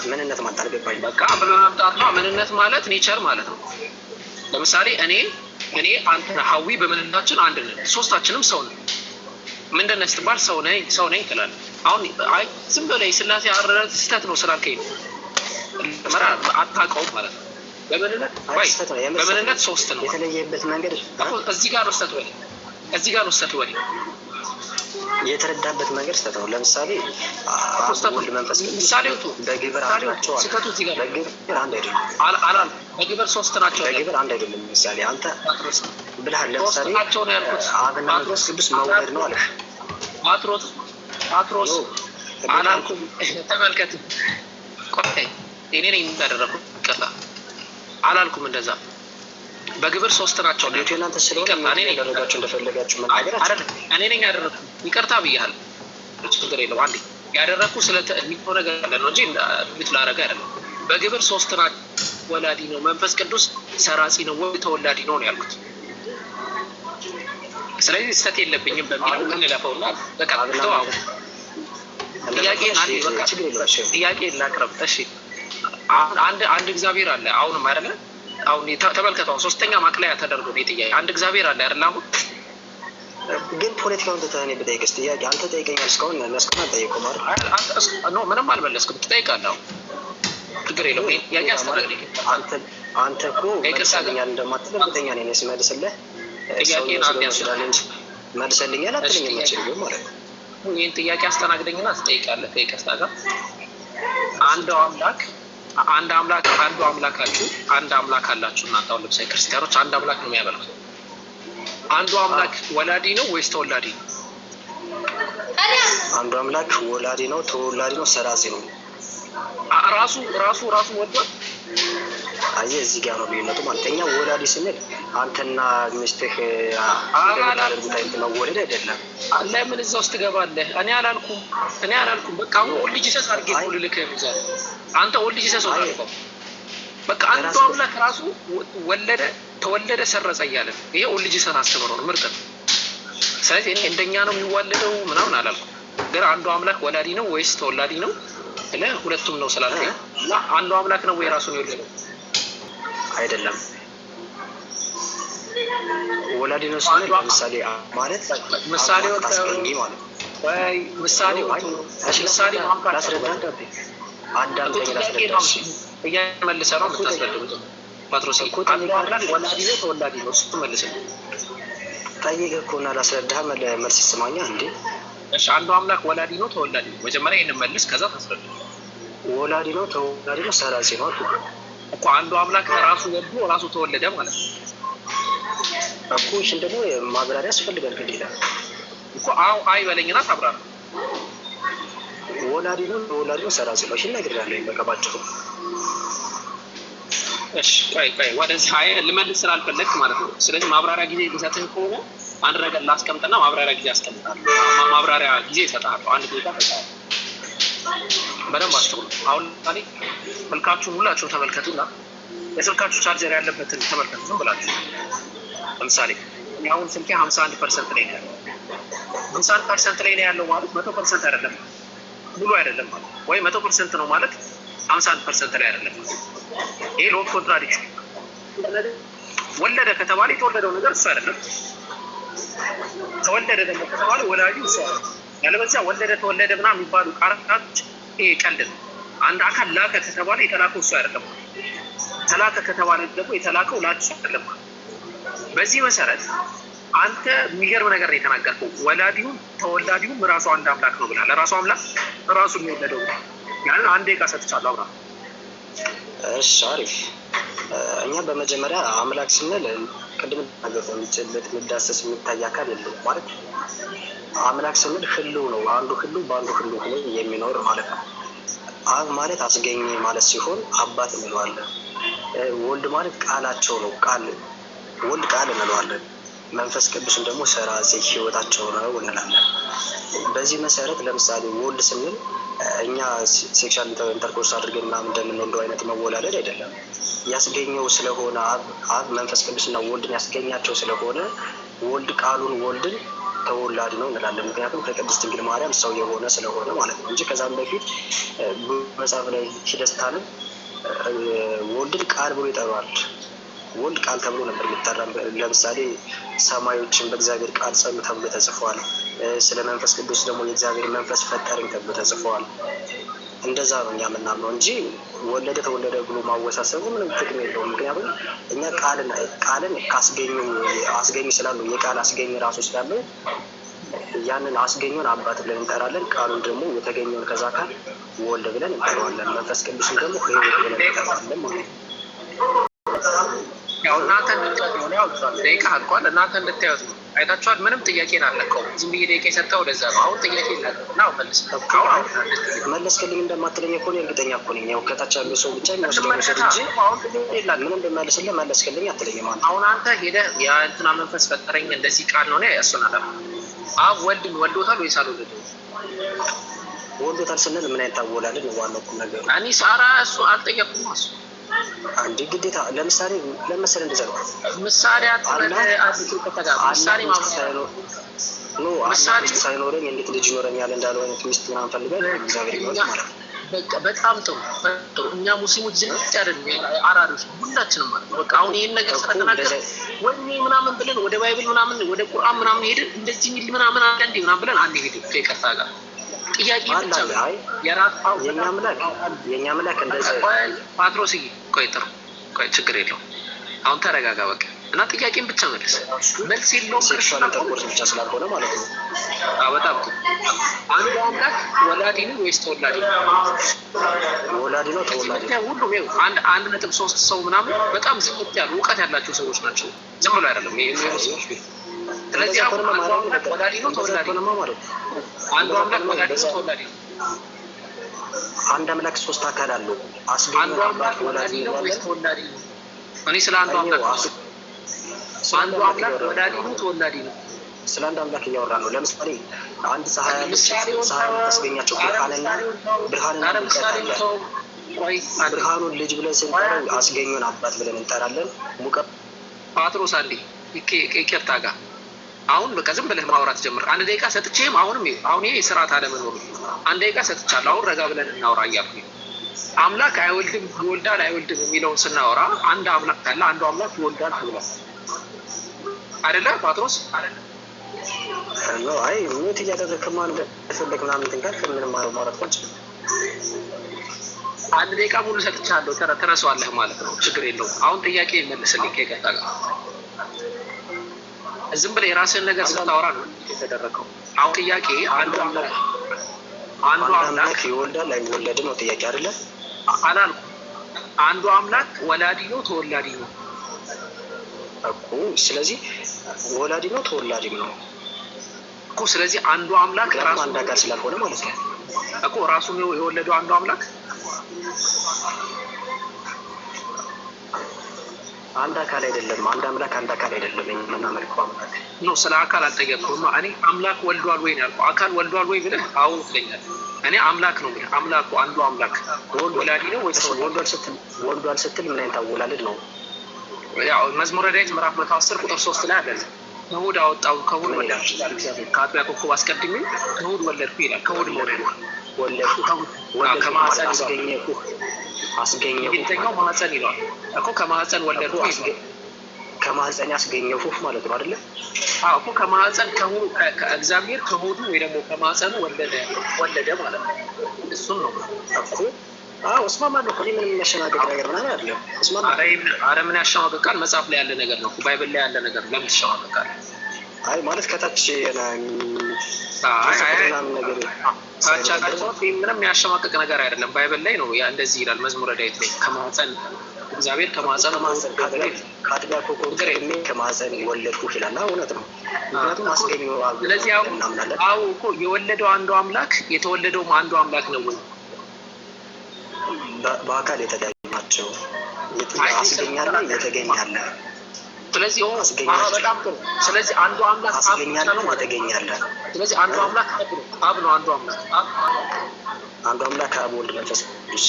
ምንነት ማለት አልገባኝ። በቃ በመምጣት ነው። ምንነት ማለት ኔቸር ማለት ነው። ለምሳሌ እኔ አንተ ሀዊ በምንነታችን አንድ ነን። ሶስታችንም ሰው ነን። ምንድን ነህ ስትባል ሰው ነኝ ትላለህ። አሁን አይ ዝም ብለህ ስላሴ አረዳድ ስህተት ነው ስላልከኝ ነው አታውቀውም ማለት ነው። በምንነት ሶስት ነው የተለየበት መንገድ እዚህ ጋር ነው ስህተት ወይ የተረዳበት መንገድ ስህተት ነው። ለምሳሌ ወልድ መንፈስ በግብር አንድ ናቸው አለ። በግብር አንድ አይደለም። በግብር ሶስት ናቸው። በግብር አንድ አይደለም። ምሳሌ አንተ ብለሃል። ለምሳሌ አብና መንፈስ ቅዱስ መውለድ ነው አለ። ፓትሮስ አላልኩም። ተመልከት፣ ቆይ እኔ ነኝ ያደረኩት። ይቅርታ አላልኩም እንደዛ። በግብር ሶስት ናቸው። እናንተ ስለሆነ ያደረጋችሁ እንደፈለጋችሁ መናገር አይደለም። እኔ ነኝ ያደረኩት። ይቅርታ ብያለሁ። ችግር የለው። አንዴ ያደረኩ ስለሚሆነ ነገር አለ ነው እንጂ ምትላረጋ አይደለም። በግብር ሶስት ናቸው። ወላዲ ነው መንፈስ ቅዱስ ሰራጺ ነው ወይ ተወላዲ ነው ነው ያልኩት። ስለዚህ ስህተት የለብኝም በሚለው እንለፈውና በቃ ተዋው። ጥያቄ ላቅርብ። እሺ አንድ እግዚአብሔር አለ። አሁንም አይደለ? አሁን ተመልከተው። ሶስተኛ ማቅለያ ተደርጎ ነው ጥያቄ። አንድ እግዚአብሔር አለ አይደል? አሁን ግን ፖለቲካውን ተታኔ በጠይቅስ ጥያቄ አንተ ጠይቀኛል። እስካሁን አልጠየቁም አይደል? ኖ ምንም አልመለስኩም። ትጠይቃለህ። ችግር የለውም። ጥያቄ አስተናግደኝ። አንተ እኮ መልሰልኛል እንደማትል እርግጠኛ ነኝ። ስመልስልህ ጥያቄን መልሰልኛል አትለኝም መቼም ማለት ነው። ይህን ጥያቄ አስተናግደኝና ትጠይቃለህ። ከይቅርታ ጋር አንዱ አምላካችሁ አንድ አምላክ አላችሁ እናንተ። አሁን ለምሳሌ ክርስቲያኖች አንድ አምላክ ነው የሚያመልኩት። አንዱ አምላክ ወላዲ ነው ወይስ ተወላዲ ነው? አንዱ አምላክ ወላዲ ነው፣ ተወላዲ ነው፣ ሰራጺ ነው። ራሱ ወልዷል። አየህ እዚህ ጋር ነው ልዩነቱ ማለት። እኛ ወላዲ ስንል አንተና ሚስትህ መወለድ አይደለም። ለምን እዛ ውስጥ ትገባለህ? እኔ አላልኩም። በቃ አሁን ኦል ጂሰስ አድርጌ እኮ ልልክህ ይዛል። አንተ ኦል ጂሰስ አድርገው። በቃ አንዱ አምላክ ራሱ ተወለደ፣ ሰረጸ እያለ ይሄ ኦል ጂሰስ አስተምሮ ነው። ምርጥ ነው። ስለዚህ እኔ እንደኛ ነው የሚዋለደው ምናምን አላልኩም። ግን አንዱ አምላክ ወላዲ ነው ወይስ ተወላዲ ነው? ሁለቱም ነው ስላልከኝ እና አንዱ አምላክ ነው ወይ ራሱን የወለደው? አይደለም። ወላዲ ነው ስንል ለምሳሌ ማለት ምሳሌው ታስገኝ ማለት ወይ ምሳሌው ማምጣት ላስረዳ። አዳም ተገላስረዳ እያመለሰ ነው የምታስረዳው። ፓትሮስ አንዱ አምላክ ወላዲ ነው ተወላዲ ነው? እሱ መልስ ነው። ጠይቀህ እኮ እና ላስረዳህ መልስ ስማኛ እንዴ። እሺ አንዱ አምላክ ወላዲ ነው ተወላዲ ነው? መጀመሪያ ይሄንን መልስ፣ ከዛ ታስረዳ። ወላዲ ነው ተወላዲ ነው ሰራጺ ነው እኮ። አንዱ አምላክ ራሱ ወልዶ ራሱ ተወለደ ማለት ነው እኮ። እሺ ደግሞ ማብራሪያ ያስፈልጋል ግዴታ እኮ። አይ በለኝና ታብራራ። ወላዲ ነው ተወላዲ ነው ሰራጺ ነው። እሺ እነግርሃለሁ በቃ ባጭሩ። እሺ ቆይ ወደዚህ ልመልስ ስላልፈለግክ ማለት ነው። ስለዚህ ማብራሪያ ጊዜ ሊሰጥህ ከሆነ አንድ ነገር ላስቀምጥና ማብራሪያ ጊዜ አስቀምጣለሁ። ማብራሪያ ጊዜ እሰጥሃለሁ። አንድ ደቂቃ እሰጥሃለሁ። በደንብ አስተውሉ። አሁን ለምሳሌ ስልካችሁን ሁላችሁም ተመልከቱና የስልካችሁ ቻርጀር ያለበትን ተመልከቱ። ዝም ብላችሁ ለምሳሌ አሁን ስልኬ 51% ላይ ነው ያለው። 51% ላይ ነው ያለው ማለት 100% አይደለም፣ ሙሉ አይደለም ማለት ወይ 100% ነው ማለት 51% ላይ አይደለም። ይሄ ሎት ኮንትራዲክሽን። ወለደ ከተባለ የተወለደው ነገር እሱ አይደለም። ተወለደ ደግሞ ከተባለ ወላጁ እሱ አይደለም። ያለበዚያ ወለደ ተወለደ ምናምን የሚባሉ ቃላቶች ይሄ ቀልድ ነው። አንድ አካል ላከ ከተባለ የተላከው እሱ አይደለም። ተላከ ከተባለ ደግሞ የተላከው ላኪ አይደለም። በዚህ መሰረት አንተ የሚገርም ነገር ነው የተናገርከው። ወላዲውም ተወላዲውም ራሱ አንድ አምላክ ነው ብለሃል። ራሱ አምላክ ራሱ የሚወለደው ያንን አንድ ደቂቃ ሰጥቻለሁ። አብራ እሺ አሪፍ። እኛ በመጀመሪያ አምላክ ስንል ቅድም ነገር የሚዳሰስ የሚታይ አካል የለውም ማለት አምላክ ስንል ህልው ነው። አንዱ ህልው በአንዱ ህልው ሆኖ የሚኖር ማለት ነው። አብ ማለት አስገኘ ማለት ሲሆን አባት እንለዋለን። ወልድ ማለት ቃላቸው ነው። ወልድ ቃል እንለዋለን። መንፈስ ቅዱስን ደግሞ ሰራጺ ህይወታቸው ነው እንላለን። በዚህ መሰረት ለምሳሌ ወልድ ስንል እኛ ሴክሻል ኢንተርኮርስ አድርገን ምናምን እንደምንወልደው አይነት መወላለድ አይደለም። ያስገኘው ስለሆነ አብ መንፈስ ቅዱስና ወልድን ያስገኛቸው ስለሆነ ወልድ ቃሉን ወልድን ተወላድ ነው እንላለን። ምክንያቱም ከቅድስት ድንግል ማርያም ሰው የሆነ ስለሆነ ማለት ነው እንጂ ከዛም በፊት መጽሐፍ ላይ ሂደስታንም ወልድን ቃል ብሎ ይጠራዋል። ወልድ ቃል ተብሎ ነበር የሚጠራ። ለምሳሌ ሰማዮችን በእግዚአብሔር ቃል ጸኑ ተብሎ ተጽፏል። ስለ መንፈስ ቅዱስ ደግሞ የእግዚአብሔር መንፈስ ፈጠረኝ ተብሎ ተጽፏል። እንደዛ ነው እኛ የምናምነው እንጂ ወለደ ተወለደ ብሎ ማወሳሰቡ ምንም ጥቅም የለውም። ምክንያቱም እኛ ቃልን አስገኝ ስላለው የቃል አስገኝ ራሱ ስላለው ያንን አስገኘውን አባት ብለን እንጠራለን። ቃሉን ደግሞ የተገኘውን ከዛ አካል ወልድ ብለን እንጠራዋለን። መንፈስ ቅዱስን ደግሞ ህይወት ብለን እንጠራዋለን ማለት ነው። ያው እናንተ ደቂቃ አልቋል። እናንተ እንድታዩት ነው። አይታችኋል። ምንም ጥያቄን አልለቀውም። ዝም ብዬ ደቂቃ የሰጠው ወደዛ ነው። አሁን ጥያቄ መለስክልኝ እንደማትለኝ እኮ እርግጠኛ እኮ ነኝ። ያው ከታች ያለው ሰው ብቻ የሚወስደው እንጂ ምንም እንደማለስልህ መለስክልኝ አትለኝም። አሁን አንተ ሄደህ የእንትና መንፈስ ፈጠረኝ እንደዚህ ቃል ነው እሱን አለ አብ ወልድን ወልዶታል ወይስ አልወለደውም? ወልዶታል ስንል ምን አይነት አወላለድ ነው? ዋናው ቁም ነገሩ እኔ ሳራ እሱ አልጠየኩም። እሱ አንዴ ግዴታ ለምሳሌ ለምሳሌ እንደዛ ነው። ምሳሌ ምሳሌ ሳይኖረኝ እንዴት ልጅ ይኖረኛል እንዳለው አይነት ሚስት ምናምን ፈልገን እግዚአብሔር ይመስገን ማለት ነው። በጣም ጥሩ። እኛ ሙስሊሞች ዝንጥ ያለን አራዶች ሁላችንም ማለት ነው። በቃ አሁን ይሄን ነገር ስለተናገረ ወይኔ ምናምን ብለን ወደ ባይብል ምናምን ወደ ቁርአን ምናምን ሄደን እንደዚህ ሚል ምናምን አለ እንዴ ምናምን ብለን አንሄድም። ከይቅርታ ጋር ጥያቄ ብቻ ነው። የኛ አምላክ እንደዛ ፓትሮስ ቆይ ችግር የለውም። አሁን ተረጋጋ በቃ እና ጥያቄን ብቻ መልስ የለውም። ሴክሹዋል ኢንተርኮርስ ብቻ ስላልሆነ ማለት ነው። በጣም አንዱ አምላክ ወላዲ ነው ወይስ ተወላዲ ነው? ወላዲ ነው ተወላዲ ነው። ሁሉም ይኸው 1.3 ሰው ምናምን በጣም ዝቅጥ ያሉ እውቀት ያላቸው ሰዎች ናቸው። ዝም ብሎ አይደለም ይሄ ሰዎች ቢል። ስለዚህ አሁን አንዱ አምላክ ወላዲ ነው ተወላዲ ነው ማለት ነው። አንዱ አምላክ ወላዲ ነው ተወላዲ ነው። አንድ አምላክ ሶስት አካል አለው። አንዱ አምላክ ወላዲ ነው ወይስ ተወላዲ ነው? እኔ ስለ አንዱ አምላክ አንዱ አምላክ ወላዲ ነው ተወላዲ ነው? ስለ አንድ አምላክ እያወራ ነው። ለምሳሌ አንድ ፀሐይ ታስገኛቸው ብርሃኑን ልጅ ብለን ስንጠራው አስገኙን አባት ብለን እንጠራለን። ሙቀት ፓትሮስ አንዴ ይቅርታ ጋር አሁን በቃ ዝም ብለህ ማውራት ጀምር። አንድ ደቂቃ ሰጥቼም አሁን ይሄ ስርዓት አለመኖሩ አንድ ደቂቃ ሰጥቻለሁ። አሁን ረጋ ብለን እናውራ እያልኩኝ አምላክ አይወልድም ይወልዳል አይወልድም የሚለውን ስናወራ አንድ አምላክ ካለ አንዱ አምላክ ይወልዳል ተብሏል አይደለ ፓትሮስ? አይ ምን እያደረግክ ማን እንደፈለግ ምናምን ትንካል ከምንም ማውራት ቆጭ አንድ ደቂቃ ሙሉ ሰጥቻለሁ። ተረሳዋለህ ማለት ነው። ችግር የለውም። አሁን ጥያቄ ይመልስልኝ ከይቅርታ ጋር ዝም ብለህ የራስህን ነገር ስታወራ ነው የተደረገው። አሁን ጥያቄ አንዱ አምላክ ይወልዳል አይወለድም ነው ጥያቄ አይደለ? አላልኩም። አንዱ አምላክ ወላዲ ነው ተወላዲ ነው እኮ። ስለዚህ ወላዲ ነው ተወላዲም ነው እኮ። ስለዚህ አንዱ አምላክ ራሱ አንድ አካል ስላልሆነ ማለት ነው እኮ። ራሱን የወለደው አንዱ አምላክ አንድ አካል አይደለም። አንድ አምላክ አንድ አካል አይደለም። የምናመልከው አምላክ ነው። ስለ አካል አልጠየቅኩም። እኔ አምላክ ወልዷል ወይ ነው ያልኩህ። አካል ወልዷል ወይ ብለህ አዎ ትለኛለህ። እኔ አምላክ ነው ብለህ አምላኩ አንዱ አምላክ ወላዲ ነው ወይስ ወልዷል ስትል ምን አይነት አወላለድ ነው? ያው መዝሙረ ዳዊት ምዕራፍ 110 ቁጥር 3 ላይ አለ። ከሆድ አወጣው ከሆድ ወለድኩ ከአጥቢያ ኮከብ አስቀድሜ ከሆድ ወለድኩ ይላል። ከሆድ ወለድኩ ከማህፀን አስገኘሁ ይተኛው ማህፀን ይለዋል እኮ። ከማህፀን ወለድኩ ከማህፀን ያስገኘሁህ ማለት ነው አይደለ? አዎ እኮ ከማህፀን ከእግዚአብሔር ከሆዱ ወይ ደግሞ ከማህፀኑ ወለደ ማለት ነው። እሱን ነው እኮ። አዎ እስማማለሁ እኮ። ምንም የሚያሸማቅቅ ነገር ምናምን አይደለም። እስማማለሁ። ኧረ ምን ያሸማቅቃል? መጽሐፍ ላይ ያለ ነገር ነው። ባይብል ላይ ያለ ነገር ለምን ትሸማቀቃለህ? አይ ማለት ከታች ታቻ ቀርጾት ምንም የሚያሸማቅቅ ነገር አይደለም። ባይብል ላይ ነው እንደዚህ ይላል። መዝሙረ ዳዊት ላይ ከማህፀን እግዚአብሔር ከማህፀን ከአጥቢያ ኮከብ ከማህፀን ወለድኩ ይላል። እውነት ነው። ምክንያቱም አስገኘው አብ። ስለዚህ አዎ እኮ የወለደው አንዱ አምላክ የተወለደውም አንዱ አምላክ ነው ወይ? በአካል የተለያዩ ናቸው። አስገኛለ የተገኛለ። ስለዚህ በጣም ጥሩ። ስለዚህ አንዱ አምላክ አስገኛለ የተገኛለ። ስለዚህ አንዱ አምላክ አብ ነው። አንዱ አምላክ አብ ወልድ መንፈስ ቅዱስ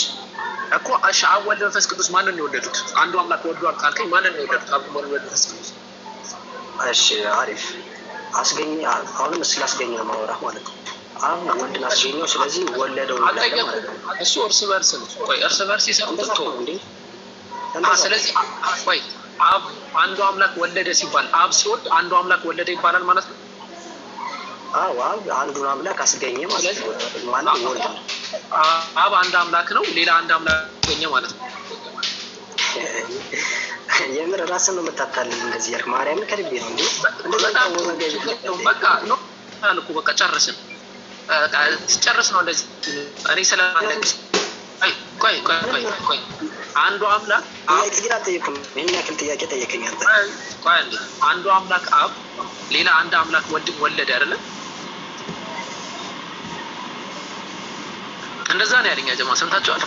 እኮ እሺ። አብ ወልድ መንፈስ ቅዱስ ማንን ነው የወለዱት? አንዱ አምላክ ወልዷል ካልከኝ ማንን ነው የወለዱት? አብ ወልድ መንፈስ ቅዱስ። እሺ አሪፍ። አስገኝ አሁንም ስላስገኘ ነው ማውራት ማለት ነው። አብ ወልድን አስገኘው፣ ስለዚህ ወለደው ማለት ነው። እሱ እርስ በርስ ነው። ቆይ እርስ በርስ ይሰሩት እንዴ? ስለዚህ ቆይ አብ አንዱ አምላክ ወለደ ሲባል አብ ሲወልድ አንዱ አምላክ ወለደ ይባላል ማለት ነው። አዎ አብ አንዱን አምላክ አስገኘ ማለት ነው። ወልድ አብ አንድ አምላክ ነው፣ ሌላ አንድ አምላክ አስገኘ ማለት ነው። የምር ራስን ነው የምታታልል እንደዚህ ያልክ ማርያምን ከልቤ ነው እንዴ? በቃ ነው አልኩ። በቃ ጨርስን። ጨርስ ነው እንደዚህ እኔ ስለማለት ቆይ አንዱ አምላክ ይህን ያክል ጥያቄ ጠየቀኝ አንተ። አንዱ አምላክ አብ ሌላ አንድ አምላክ ወለደ አይደለም? እንደዛ ነው ያለኝ። ጀማ ሰምታችኋል?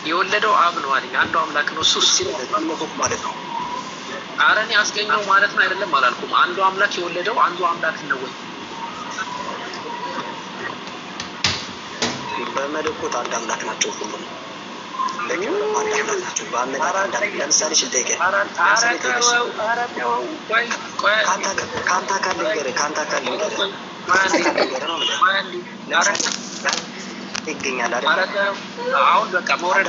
የወለደው አብ ነው አለኝ። አንዱ አምላክ ነው እሱ ማለት ነው። ኧረ እኔ አስገኘው ማለት ነው አይደለም አላልኩም። አንዱ አምላክ የወለደው አንዱ አምላክ ነው ወይ? በመለኮት አንድ አምላክ ናቸው ሁሉም። አንድ አምላክ ናቸው በአመጣጥ አንድ። ለምሳሌ ሽልጠይቀ ከአንተ አካል ልንገርህ ይገኛል አይደል? አሁን በቃ መውረድ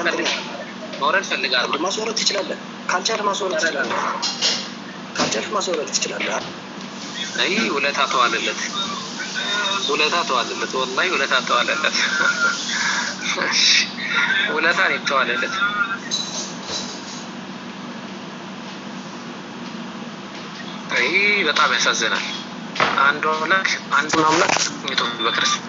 ፈልጋለሁ። ማስወረድ ትችላለህ። ካልቻልክ ማስወረድ ትችላለህ። አይ ውለታ ተዋለለት፣ ወላሂ ውለታ ተዋለለት። ውለታ ነው የተዋለለት። አይ በጣም ያሳዝናል። አንዱ አምላክ በክርስቶስ